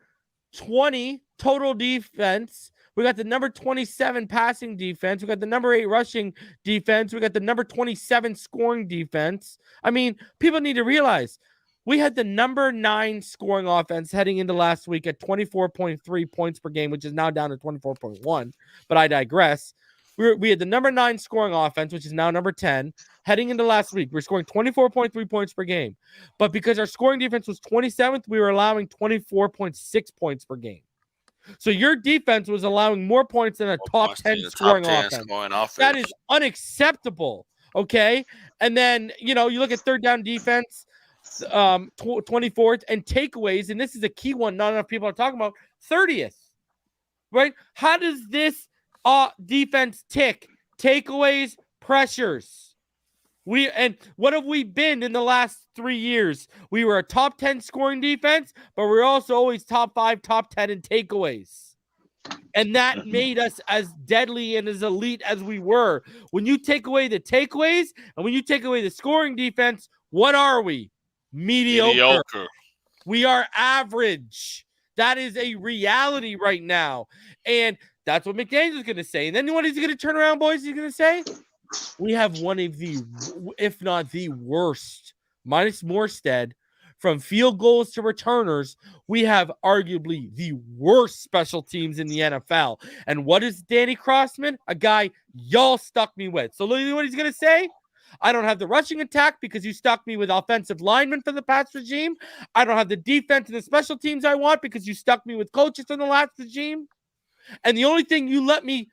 20 total defense. We got the number 27 passing defense. We got the number 8 rushing defense. We got the number 27 scoring defense. I mean, people need to realize we had the number 9 scoring offense heading into last week at 24.3 points per game, which is now down to 24.1. But I digress. We had the number 9 scoring offense, which is now number 10. Heading into last week, we're scoring 24.3 points per game. But because our scoring defense was 27th, we were allowing 24.6 points per game. So your defense was allowing more points than a top 10 scoring offense. That is unacceptable, okay? And then, you look at third down defense, 24th, and takeaways, and this is a key one not enough people are talking about, 30th, right? How does this defense tick? Takeaways, pressures. And what have we been in the last 3 years? We were a top 10 scoring defense, but we're also always top 5, top 10 in takeaways. And that made us as deadly and as elite as we were. When you take away the takeaways and when you take away the scoring defense, what are we? Mediocre. We are average. That is a reality right now. And that's what McDaniel's going to say. And then what he's going to turn around, boys, he's going to say? We have one of the, if not the worst, minus Morstead, from field goals to returners, we have arguably the worst special teams in the NFL. And what is Danny Crossman? A guy y'all stuck me with. So look at what he's going to say. I don't have the rushing attack because you stuck me with offensive linemen for the pass regime. I don't have the defense and the special teams I want because you stuck me with coaches from the last regime. And the only thing you let me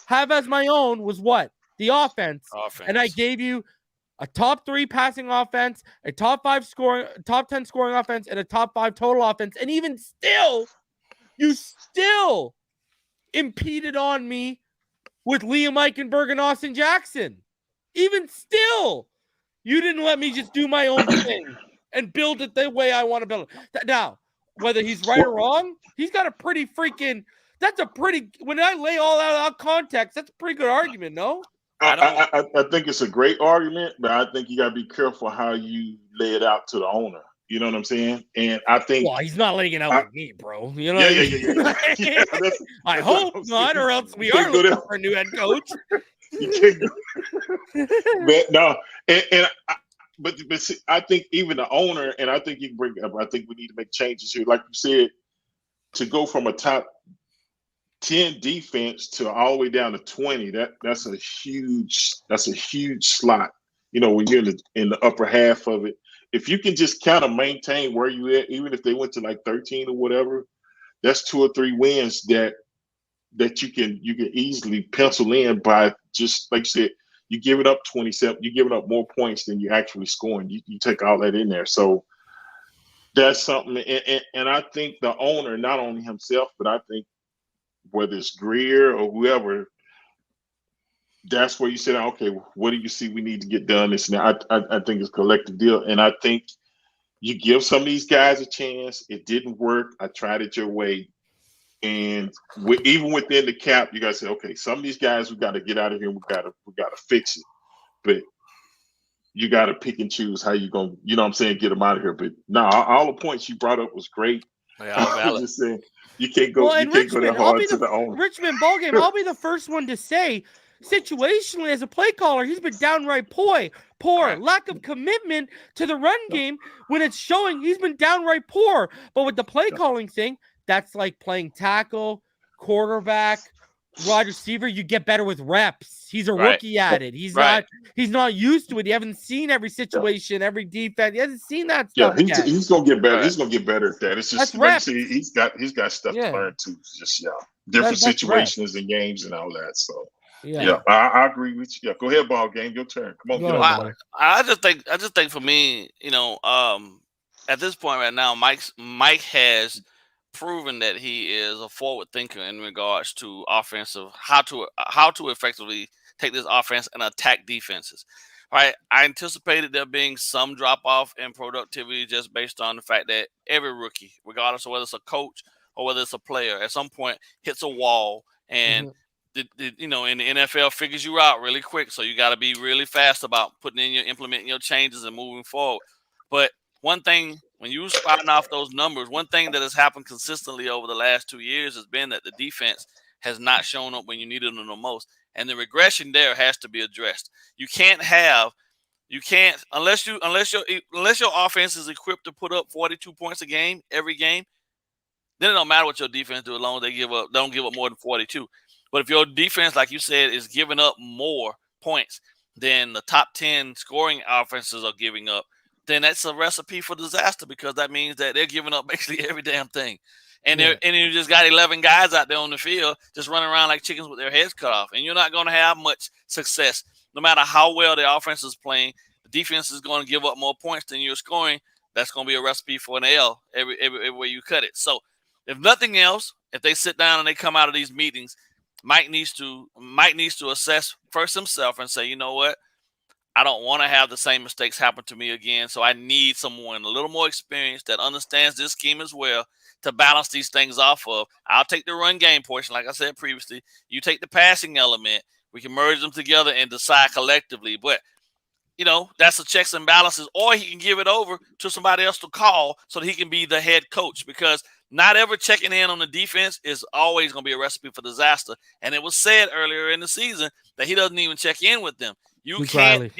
have as my own was what? The offense. And I gave you a top 3 passing offense, a top 10 scoring offense, and a top 5 total offense. And even still, you still impeded on me with Liam Eichenberg and Austin Jackson. Even still, you didn't let me just do my own thing and build it the way I want to build it. Now, whether he's right or wrong, he's got a pretty freaking... when I lay all that out of context, that's a pretty good argument, no?
I think it's a great argument, but I think you got to be careful how you lay it out to the owner. You know what I'm saying? And I think...
Well, he's not laying it out with me, bro. You know yeah. I hope not, or else we are looking for a new head coach.
You can't do But no, but see, I think even the owner, and I think you bring up, I think we need to make changes here. Like you said, to go from a top 10 defense to all the way down to 20, that's a huge slot. When you're in the upper half of it, if you can just kind of maintain where you at, even if they went to like 13 or whatever, that's 2 or 3 wins that that you can easily pencil in by just like you said, you give it up 27, you're giving up more points than you're actually scoring. You take all that in there. So that's something. And I think the owner, not only himself, but I think whether it's Grier or whoever, that's where you say, okay, what do you see we need to get done? This now, I think it's a collective deal. And I think you give some of these guys a chance. It didn't work. I tried it your way. And even within the cap, you got to say, okay, some of these guys we got to get out of here. We got to fix it. But you got to pick and choose how you going to, you know what I'm saying, get them out of here. But no, all the points you brought up was great.
Yeah,
I was just saying, you can't go,
Well,
you can't go that hard to the owner.
Richmond Ballgame, I'll be the first one to say, situationally, as a play caller, he's been downright poor. Lack of commitment to the run game when it's showing he's been downright poor. But with the play calling thing, that's like playing tackle, quarterback, wide receiver. You get better with reps. He's a rookie at it. He's not used to it. He hasn't seen every situation, every defense. He hasn't seen that stuff.
Yeah, he's gonna get better. He's gonna get better at that. It's just like he's got stuff to learn too. Just different situations and games and all that. So I agree with you. Yeah, go ahead, Ballgame. Your turn. Come on,
I just think for me, at this point right now, Mike has proven that he is a forward thinker in regards to offensive, how to effectively take this offense and attack defenses. Right? I anticipated there being some drop off in productivity just based on the fact that every rookie, regardless of whether it's a coach or whether it's a player, at some point hits a wall and in the NFL figures you out really quick. So you got to be really fast about implementing your changes and moving forward. But one thing, when you spotting off those numbers, one thing that has happened consistently over the last 2 years has been that the defense has not shown up when you needed them the most. And the regression there has to be addressed. Unless your offense is equipped to put up 42 points a game, every game, then it don't matter what your defense do as long as they don't give up more than 42. But if your defense, like you said, is giving up more points than the top 10 scoring offenses are giving up, then that's a recipe for disaster, because that means that they're giving up basically every damn thing. And you just got 11 guys out there on the field just running around like chickens with their heads cut off. And you're not going to have much success. No matter how well the offense is playing, the defense is going to give up more points than you're scoring. That's going to be a recipe for an L every way you cut it. So if nothing else, if they sit down and they come out of these meetings, Mike needs to assess first himself and say, you know what? I don't want to have the same mistakes happen to me again. So I need someone a little more experienced that understands this scheme as well to balance these things off of. I'll take the run game portion, like I said previously. You take the passing element. We can merge them together and decide collectively. But, that's the checks and balances. Or he can give it over to somebody else to call so that he can be the head coach, because not ever checking in on the defense is always going to be a recipe for disaster. And it was said earlier in the season that he doesn't even check in with them. You can't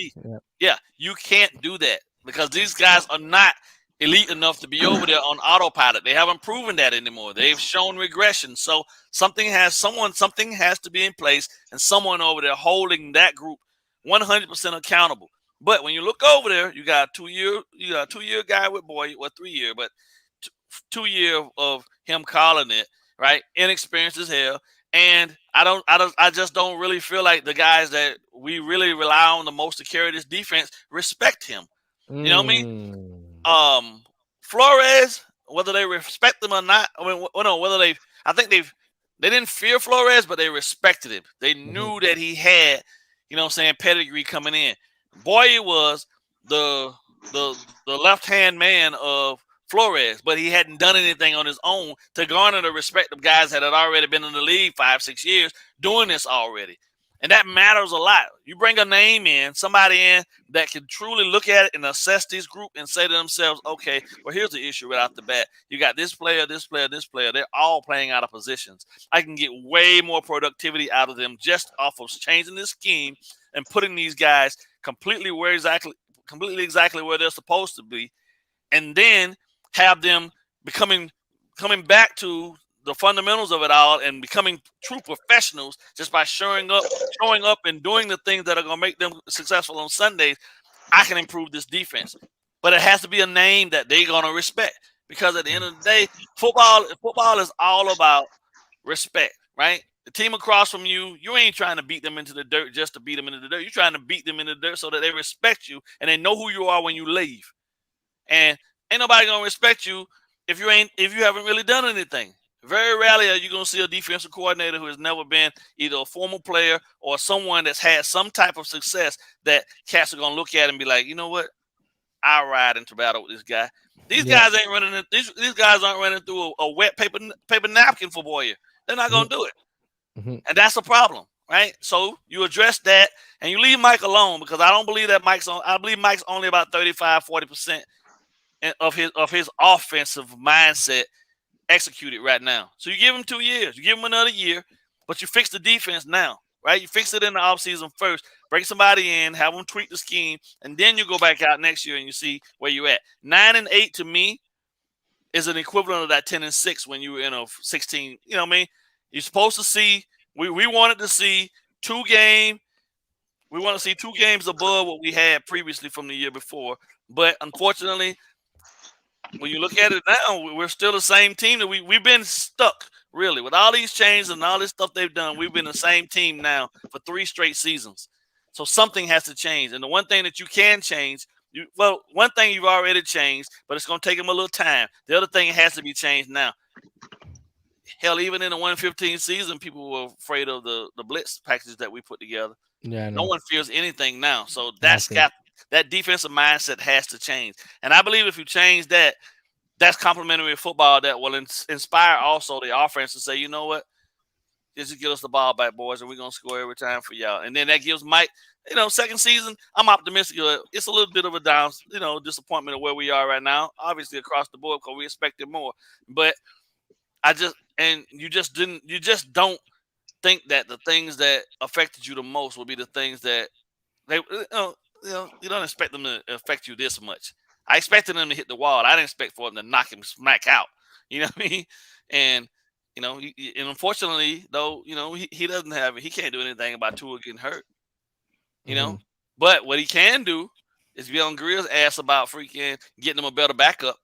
do that, because these guys are not elite enough to be over there on autopilot. They haven't proven that anymore. They've shown regression. So something has to be in place, and someone over there holding that group 100% accountable. But when you look over there, you got a 2 year guy with Boyd, 3 year, but 2 year of him calling it, right? Inexperienced as hell. And I just don't really feel like the guys that we really rely on the most to carry this defense respect him. You know what I mean? Flores, whether they respect him or not, they didn't fear Flores, but they respected him. They knew that he had, pedigree coming in. Boye was the left-hand man of Flores, but he hadn't done anything on his own to garner the respect of guys that had already been in the league 5-6 years doing this already. And that matters a lot. You bring a name in, somebody in that can truly look at it and assess this group and say to themselves, okay, well, here's the issue right off the bat. You got this player, this player, this player. They're all playing out of positions. I can get way more productivity out of them just off of changing this scheme and putting these guys completely exactly where they're supposed to be, and then have them coming back to the fundamentals of it all and becoming true professionals just by showing up and doing the things that are going to make them successful on Sundays. I can improve this defense, but it has to be a name that they're going to respect, because at the end of the day, football is all about respect, right? The team across from you, you ain't trying to beat them into the dirt just to beat them into the dirt. You're trying to beat them in the dirt so that they respect you and they know who you are when you leave. And ain't nobody gonna respect you if you haven't really done anything. Very rarely are you gonna see a defensive coordinator who has never been either a former player or someone that's had some type of success that cats are gonna look at and be like, you know what? I'll ride into battle with this guy. These guys ain't running. These guys aren't running through a wet paper napkin for Boyer. They're not gonna do it. And that's a problem, right? So you address that and you leave Mike alone because I don't believe that I believe Mike's only about 35-40% of his offensive mindset executed right now. So you give him 2 years, you give him another year, but you fix the defense now, right? You fix it in the offseason first, bring somebody in, have them tweak the scheme, and then you go back out next year and you see where you're at. 9-8 to me is an equivalent of that 10-6 when you were in a 16, you know what I mean? You're supposed to see, we wanted to see 2 games. We want to see 2 games above what we had previously from the year before. But unfortunately, when you look at it now, we're still the same team that we've been stuck, really. With all these changes and all this stuff they've done, we've been the same team now for 3 straight seasons. So something has to change. And the one thing that you can change, one thing you've already changed, but it's going to take them a little time. The other thing has to be changed now. Hell, even in the 115 season, people were afraid of the blitz packages that we put together.
Yeah,
no one feels anything now. So that defensive mindset has to change. And I believe if you change that, that's complementary football that will inspire also the offense to say, you know what, just get us the ball back, boys, and we're going to score every time for y'all. And then that gives Mike, second season, I'm optimistic. It's a little bit of a disappointment of where we are right now, obviously across the board because we expected more. But you just don't think that the things that affected you the most will be the things that you don't expect them to affect you this much. I expected them to hit the wall. I didn't expect for them to knock him smack out. You know what I mean? And and unfortunately, though, he doesn't have it. He can't do anything about Tua getting hurt. But what he can do is be on Grier's ass about freaking getting him a better backup.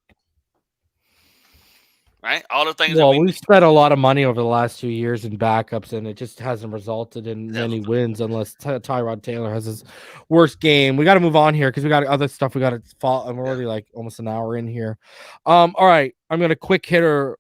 Right? All the things.
Well, we've spent a lot of money over the last 2 years in backups, and it just hasn't resulted in many wins unless Tyrod Taylor has his worst game. We got to move on here because we got other stuff we got to follow. I'm already like almost an hour in here. All right, I'm gonna quick hitter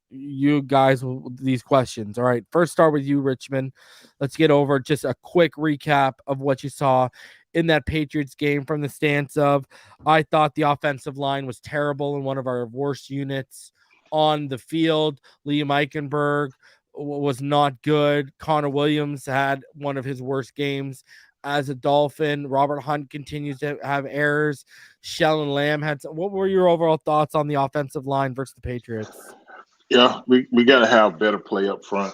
you guys with these questions. All right, first start with you, Richmond. Let's get over just a quick recap of what you saw in that Patriots game from the stance of, I thought the offensive line was terrible and one of our worst units on the field. Liam Eichenberg was not good. Connor Williams had one of his worst games as a Dolphin. Robert Hunt continues to have errors. Sheldon Lamb had some. What were your overall thoughts on the offensive line versus the Patriots?
Yeah, we got to have better play up front.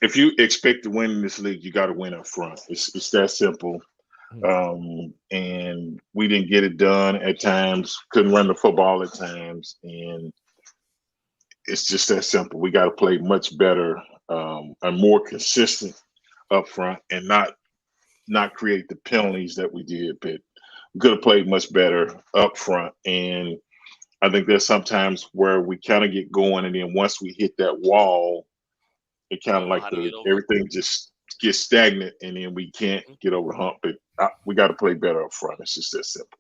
If you expect to win in this league, you got to win up front. It's that simple. And we didn't get it done at times. Couldn't run the football at times, and it's just that simple. We got to play much better and more consistent up front, and not create the penalties that we did. But we could have played much better up front, and I think there's sometimes where we kind of get going, and then once we hit that wall, it kind of like everything just gets stagnant, and then we can't get over the hump. But we got to play better up front. It's just that simple.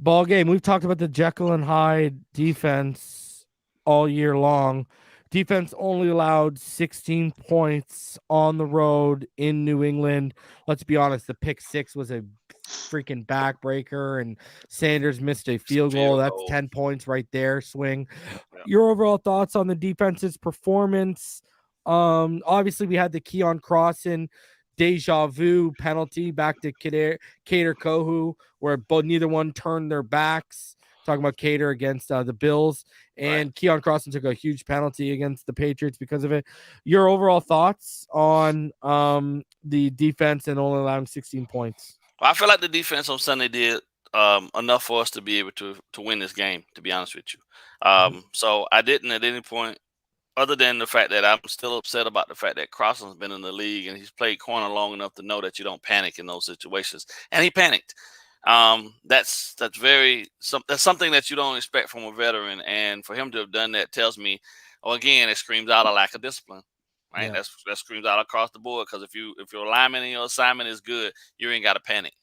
Ballgame. We've talked about the Jekyll and Hyde defense all year long. Defense only allowed 16 points on the road in New England. Let's be honest, the pick 6 was a freaking backbreaker, and Sanders missed a field goal. That's 10 points right there. Swing. Yeah. Your overall thoughts on the defense's performance? Obviously, we had the Keon Crossan deja vu penalty back to Cater Kohu, where neither one turned their backs. Talking about Cater against the Bills, and Keon Crossan took a huge penalty against the Patriots because of it. Your overall thoughts on the defense and only allowing 16 points?
Well, I feel like the defense on Sunday did enough for us to be able to win this game, to be honest with you. So I didn't at any point, other than the fact that I'm still upset about the fact that Crossan's been in the league and he's played corner long enough to know that you don't panic in those situations. And he panicked. That's something that you don't expect from a veteran. And for him to have done that tells me Well, again, it screams out a lack of discipline, right?
Yeah.
That screams out across the board. Because if your alignment and your assignment is good, you ain't got to panic.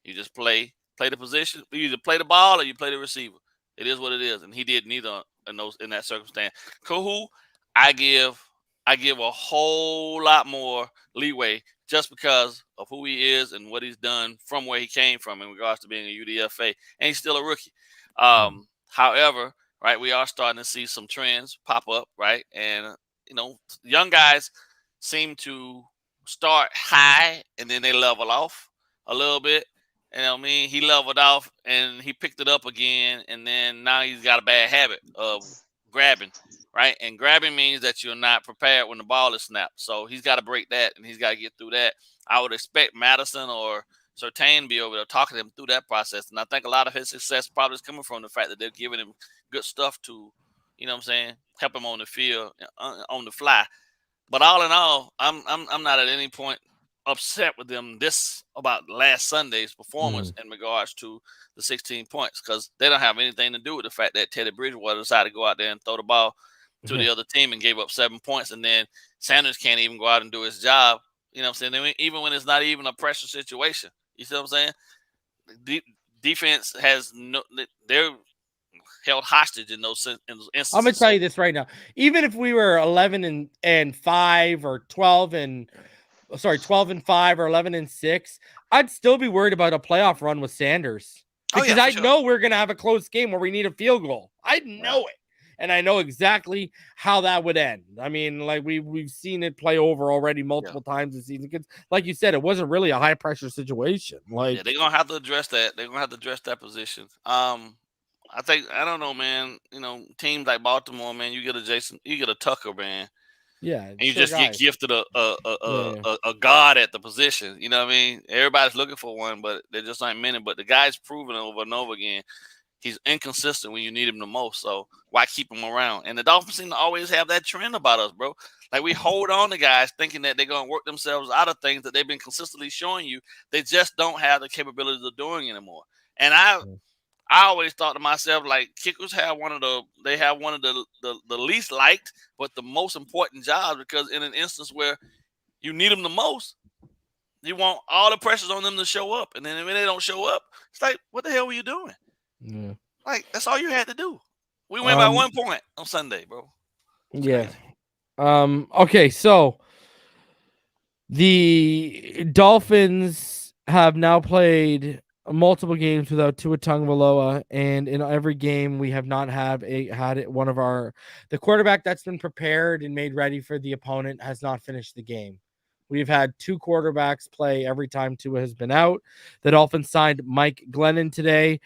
You just play the position. You either play the ball or you play the receiver. It is what it is, and he did neither in that circumstance. Kuhu, I give a whole lot more leeway just because of who he is and what he's done from where he came from in regards to being a UDFA, and he's still a rookie. However, right, we are starting to see some trends pop up, right, and young guys seem to start high and then they level off a little bit. You know what I mean? He leveled off and he picked it up again, and then now he's got a bad habit of grabbing, right? And grabbing means that you're not prepared when the ball is snapped. So he's got to break that, and he's got to get through that. I would expect Madison or Surtain to be over there talking to him through that process. And I think a lot of his success probably is coming from the fact that they're giving him good stuff to, help him on the field, on the fly. But all in all, I'm not at any point upset with them about last Sunday's performance in regards to the 16 points, because they don't have anything to do with the fact that Teddy Bridgewater decided to go out there and throw the ball to the other team and gave up 7 points, and then Sanders can't even go out and do his job. You know what I'm saying? Even when it's not even a pressure situation. You see what I'm saying? Defense has they're held hostage in those instances.
I'm gonna tell you this right now. Even if we were 11-5 or 12-5 or 11-6, I'd still be worried about a playoff run with Sanders, because I know we're gonna have a close game where we need a field goal. I know it, and I know exactly how that would end. I mean, like we've seen it play over already multiple times this season. Like you said, it wasn't really a high pressure situation. Like
they're gonna have to address that. They're gonna have to address that position. I don't know, man. Teams like Baltimore, man, you get a Tucker, man.
Yeah,
and you just get gifted a god at the position. You know what I mean? Everybody's looking for one, but there just aren't many. But the guy's proven over and over again, he's inconsistent when you need him the most. So why keep him around? And the Dolphins seem to always have that trend about us, bro. Like we hold on to guys thinking that they're gonna work themselves out of things that they've been consistently showing you they just don't have the capabilities of doing anymore. And I always thought to myself, like, kickers have one of the least liked, but the most important jobs, because in an instance where you need them the most, you want all the pressures on them to show up. And then when they don't show up, it's like, what the hell were you doing?
Yeah.
Like, that's all you had to do. We win by 1 point on Sunday, bro. It's crazy.
Okay, so the Dolphins have now played multiple games without Tua Tagovailoa, and in every game we have not had the quarterback that's been prepared and made ready for the opponent has not finished the game. We've had 2 quarterbacks play every time Tua has been out. The Dolphins signed Mike Glennon today.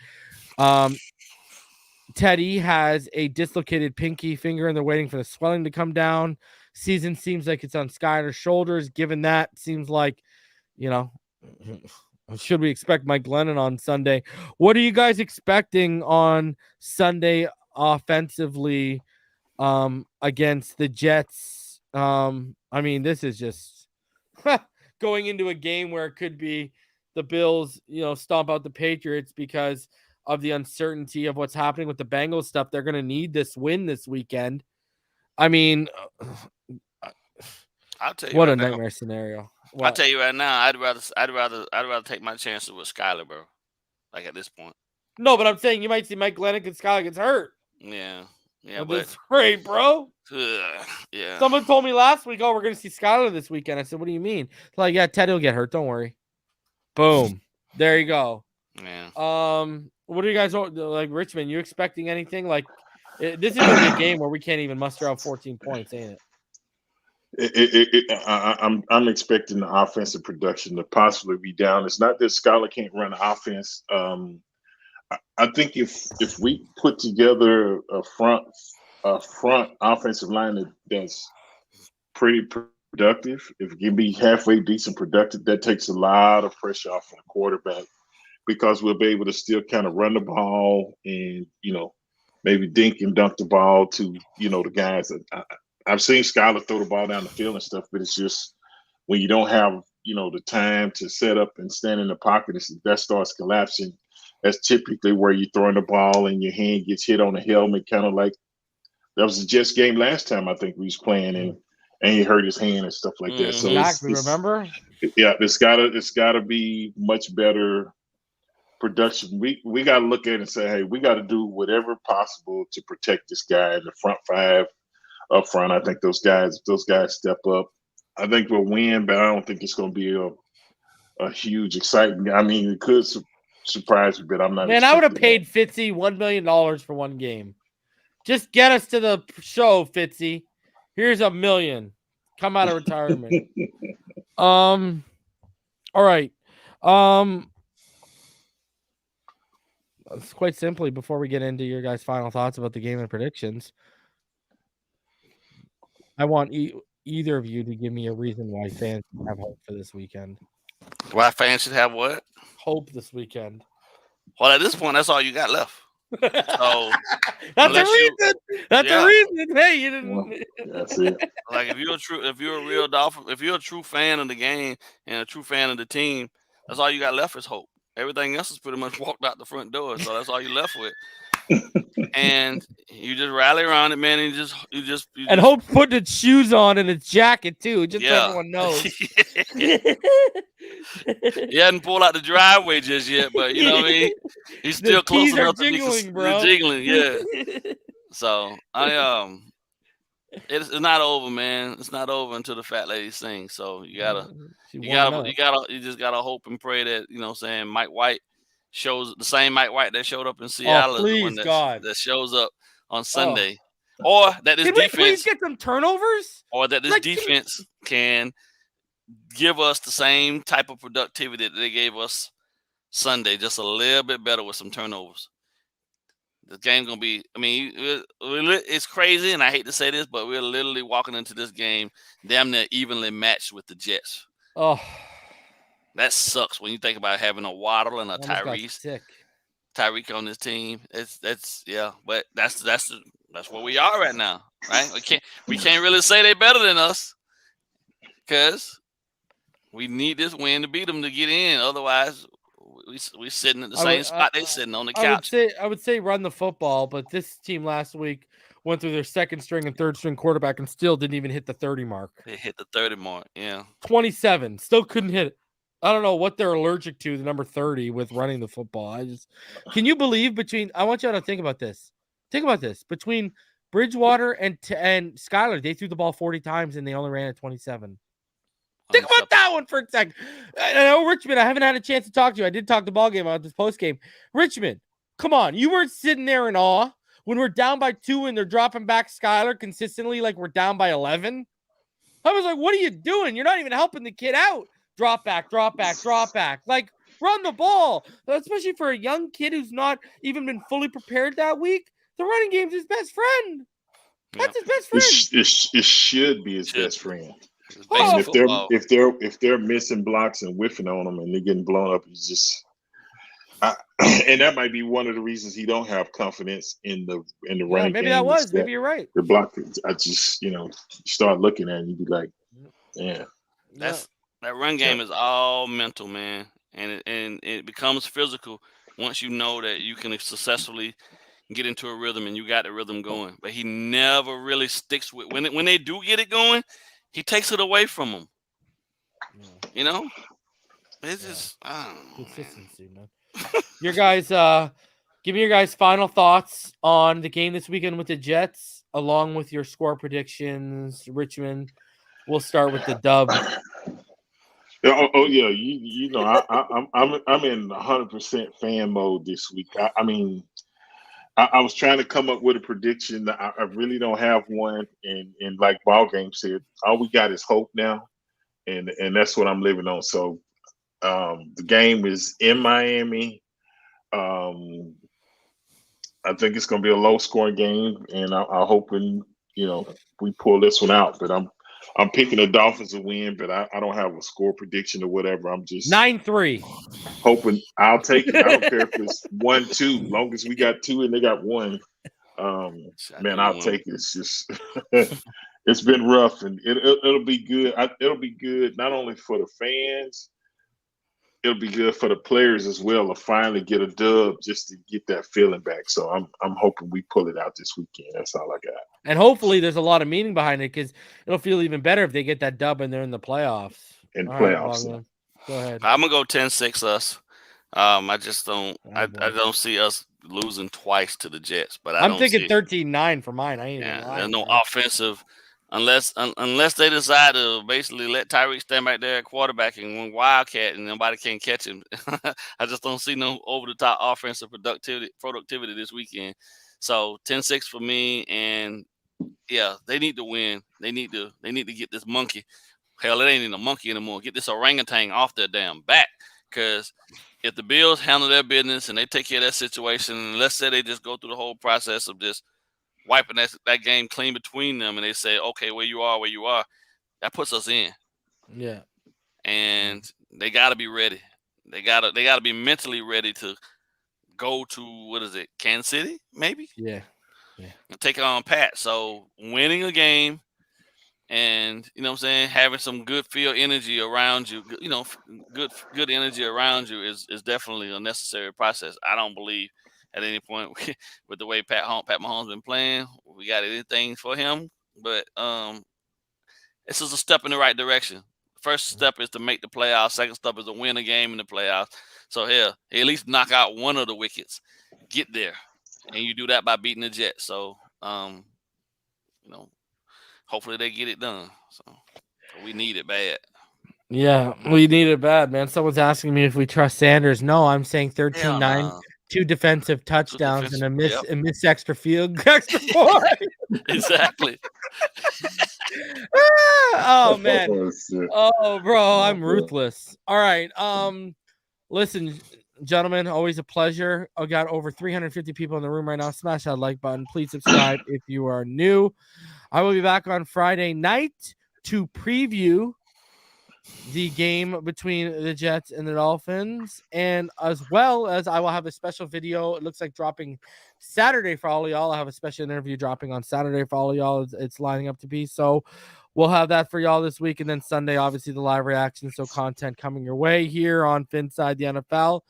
Teddy has a dislocated pinky finger, and they're waiting for the swelling to come down. Season seems like it's on Skylar's shoulders. Given that, seems like, should we expect Mike Glennon on Sunday? What are you guys expecting on Sunday offensively against the Jets? I mean, this is just going into a game where it could be the Bills, stomp out the Patriots because of the uncertainty of what's happening with the Bengals stuff. They're going to need this win this weekend. I mean,
I'll tell you
what a nightmare scenario.
I'll tell you right now, I'd rather take my chances with Skylar, bro. Like at this point.
No, but I'm saying you might see Mike Glennon because Skylar gets hurt.
Yeah,
but that's great, bro.
Yeah.
Someone told me last week, we're gonna see Skylar this weekend. I said, what do you mean? It's like, yeah, Ted will get hurt. Don't worry. Boom. There you go.
Yeah.
What are you guys like, Richmond? You expecting anything? Like, this is gonna be a game where we can't even muster out 14 points, ain't it?
I'm expecting the offensive production to possibly be down. It's not that Skylar can't run the offense. I think if we put together a front offensive line that's pretty productive, if it can be halfway decent productive, that takes a lot of pressure off of the quarterback, because we'll be able to still kind of run the ball and maybe dink and dunk the ball to the guys that. I've seen Skylar throw the ball down the field and stuff, but it's just when you don't have, the time to set up and stand in the pocket, that starts collapsing. That's typically where you're throwing the ball and your hand gets hit on the helmet, kind of like That was the Jets game last time. I think we was playing and he hurt his hand and stuff like that. So
exactly, remember?
Yeah, it's gotta be much better production. We got to look at it and say, hey, we got to do whatever possible to protect this guy in the front five up front. I think those guys step up. I think we'll win, but I don't think it's going to be a huge exciting. I mean, it could surprise me, but I'm not.
Man, I would have paid Fitzy $1 million for one game. Just get us to the show, Fitzy. Here's $1 million. Come out of retirement. All right. Quite simply, before we get into your guys' final thoughts about the game and predictions, I want either of you to give me a reason why fans have hope for this weekend.
Why fans should have what?
Hope this weekend.
Well, at this point, that's all you got left. So
that's a reason. That's a reason. Hey, you didn't.
That's it.
Like if you're a real Dolphin, if you're a true fan of the game and a true fan of the team, that's all you got left is hope. Everything else is pretty much walked out the front door, so that's all you're left with. And you just rally around it, man. And you just
hope putting its shoes on and its jacket too, just so everyone knows.
He hadn't pulled out the driveway just yet, but you know what I mean. He's still close enough to be jiggling, yeah. So it's not over, man. It's not over until the fat lady sings. So you just gotta hope and pray that, you know what I'm saying, Mike White shows the same Mike White that showed up in Seattle is the one that shows up on Sunday. Or that this defense
please get some turnovers?
Or that this defense can give us the same type of productivity that they gave us Sunday, just a little bit better with some turnovers. The game's going to be, I mean, it's crazy, and I hate to say this, but we're literally walking into this game damn near evenly matched with the Jets.
Oh.
That sucks when you think about having a Waddle and a Tyreek on this team. But that's where we are right now, right? We can't really say they're better than us because we need this win to beat them to get in. Otherwise, we sitting at the same spot they're sitting on the couch.
I would say run the football, but this team last week went through their second string and third string quarterback and still didn't even hit the 30 mark.
They hit the 30 mark, yeah.
27, still couldn't hit it. I don't know what they're allergic to, the number 30 with running the football. Can you believe I want you to think about this. Think about this. Between Bridgewater and Skylar, they threw the ball 40 times and they only ran at 27. Think about that one for a second. I know, Richmond, I haven't had a chance to talk to you. I did talk to Ballgame about this postgame. Richmond, come on. You weren't sitting there in awe when we're down by 2 and they're dropping back Skylar consistently like we're down by 11. I was like, what are you doing? You're not even helping the kid out. Drop back. Like, run the ball. Especially for a young kid who's not even been fully prepared that week. The running game's his best friend. That's his best friend.
It should be his best friend. And if they're missing blocks and whiffing on them and they're getting blown up, he's just and that might be one of the reasons he don't have confidence in the running
maybe
game.
Maybe you're right.
The block, I just start looking at it and you'd be like, yeah.
That run game is all mental, man, and it becomes physical once you know that you can successfully get into a rhythm and you got the rhythm going. But he never really sticks with when they do get it going. He takes it away from them. Yeah. You know, it's just
consistency, man. Your guys, give me your guys' final thoughts on the game this weekend with the Jets, along with your score predictions. Richmond, we'll start with the dub.
Oh yeah, you know I'm in 100% fan mode this week. I mean, I was trying to come up with a prediction. I really don't have one, and like Ballgame said, all we got is hope now, and that's what I'm living on. So the game is in Miami. I think it's going to be a low-scoring game, and I'm hoping we pull this one out. But I'm picking the Dolphins to win, but I don't have a score prediction or whatever. I'm just
9-3.
Hoping I'll take it. I don't care if it's 1-2, as long as we got 2 and they got 1. Man, I'll take it. It's just it's been rough, and it'll be good. It'll be good not only for the fans, it'll be good for the players as well to finally get a dub just to get that feeling back. So I'm hoping we pull it out this weekend. That's all I got.
And hopefully there's a lot of meaning behind it because it'll feel even better if they get that dub and they're in the playoffs.
In
All
playoffs.
Right, go ahead.
I'm gonna go 10-6 us. I just don't. I don't see us losing twice to the Jets. But
I'm thinking 13-9 for mine. I ain't even lying.
There's no offensive. Unless they decide to basically let Tyreek stand back there at quarterback and win Wildcat and nobody can catch him. I just don't see no over-the-top offensive productivity this weekend. So 10-6 for me, and yeah, they need to win. They need to get this monkey. Hell, it ain't even a monkey anymore. Get this orangutan off their damn back. Because if the Bills handle their business and they take care of that situation, and let's say they just go through the whole process of just wiping that game clean between them, and they say, okay, where you are, that puts us in.
Yeah.
And they got to be ready. They got to be mentally ready to go to, Kansas City, maybe?
Yeah.
And take it on Pat. So winning a game and, you know what I'm saying, having some good field energy around you, good energy around you is definitely a necessary process. I don't believe at any point with the way Pat Mahomes been playing, we got anything for him. But this is a step in the right direction. First step is to make the playoffs. Second step is to win a game in the playoffs. So here, at least knock out one of the wickets. Get there. And you do that by beating the Jets. So, hopefully they get it done. So we need it bad.
Yeah, we need it bad, man. Someone's asking me if we trust Sanders. No, I'm saying 13-9. 2 defensive touchdowns and a miss extra field extra point.
Exactly.
Oh man. Oh bro, I'm ruthless. All right. Listen, gentlemen, always a pleasure. I got over 350 people in the room right now. Smash that like button. Please subscribe if you are new. I will be back on Friday night to preview the game between the Jets and the Dolphins, and as well as I will have a special video. It looks like dropping Saturday for all of y'all. I have a special interview dropping on Saturday for all of y'all. It's lining up to be, so we'll have that for y'all this week, and then Sunday, obviously, the live reaction. So content coming your way here on Finside the NFL.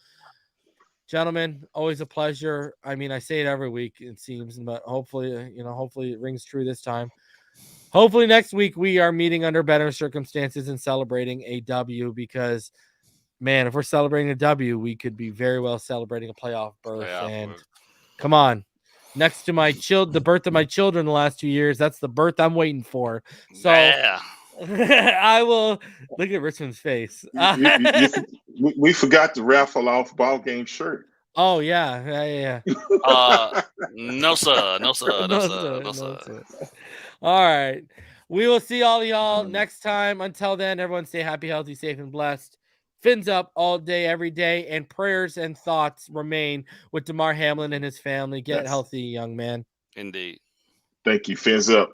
Gentlemen, always a pleasure. I mean, I say it every week, it seems, but hopefully it rings true this time. Hopefully next week we are meeting under better circumstances and celebrating a W, because, man, if we're celebrating a W, we could be very well celebrating a playoff berth. Come on, next to the birth of my children the last 2 years, that's the birth I'm waiting for. So I will look at Richmond's face.
We forgot to raffle off Ballgame shirt.
Oh yeah.
No sir.
All right. We will see all y'all next time. Until then, everyone stay happy, healthy, safe, and blessed. Fins up all day, every day, and prayers and thoughts remain with Damar Hamlin and his family. Get healthy, young man.
Indeed.
Thank you. Fins up.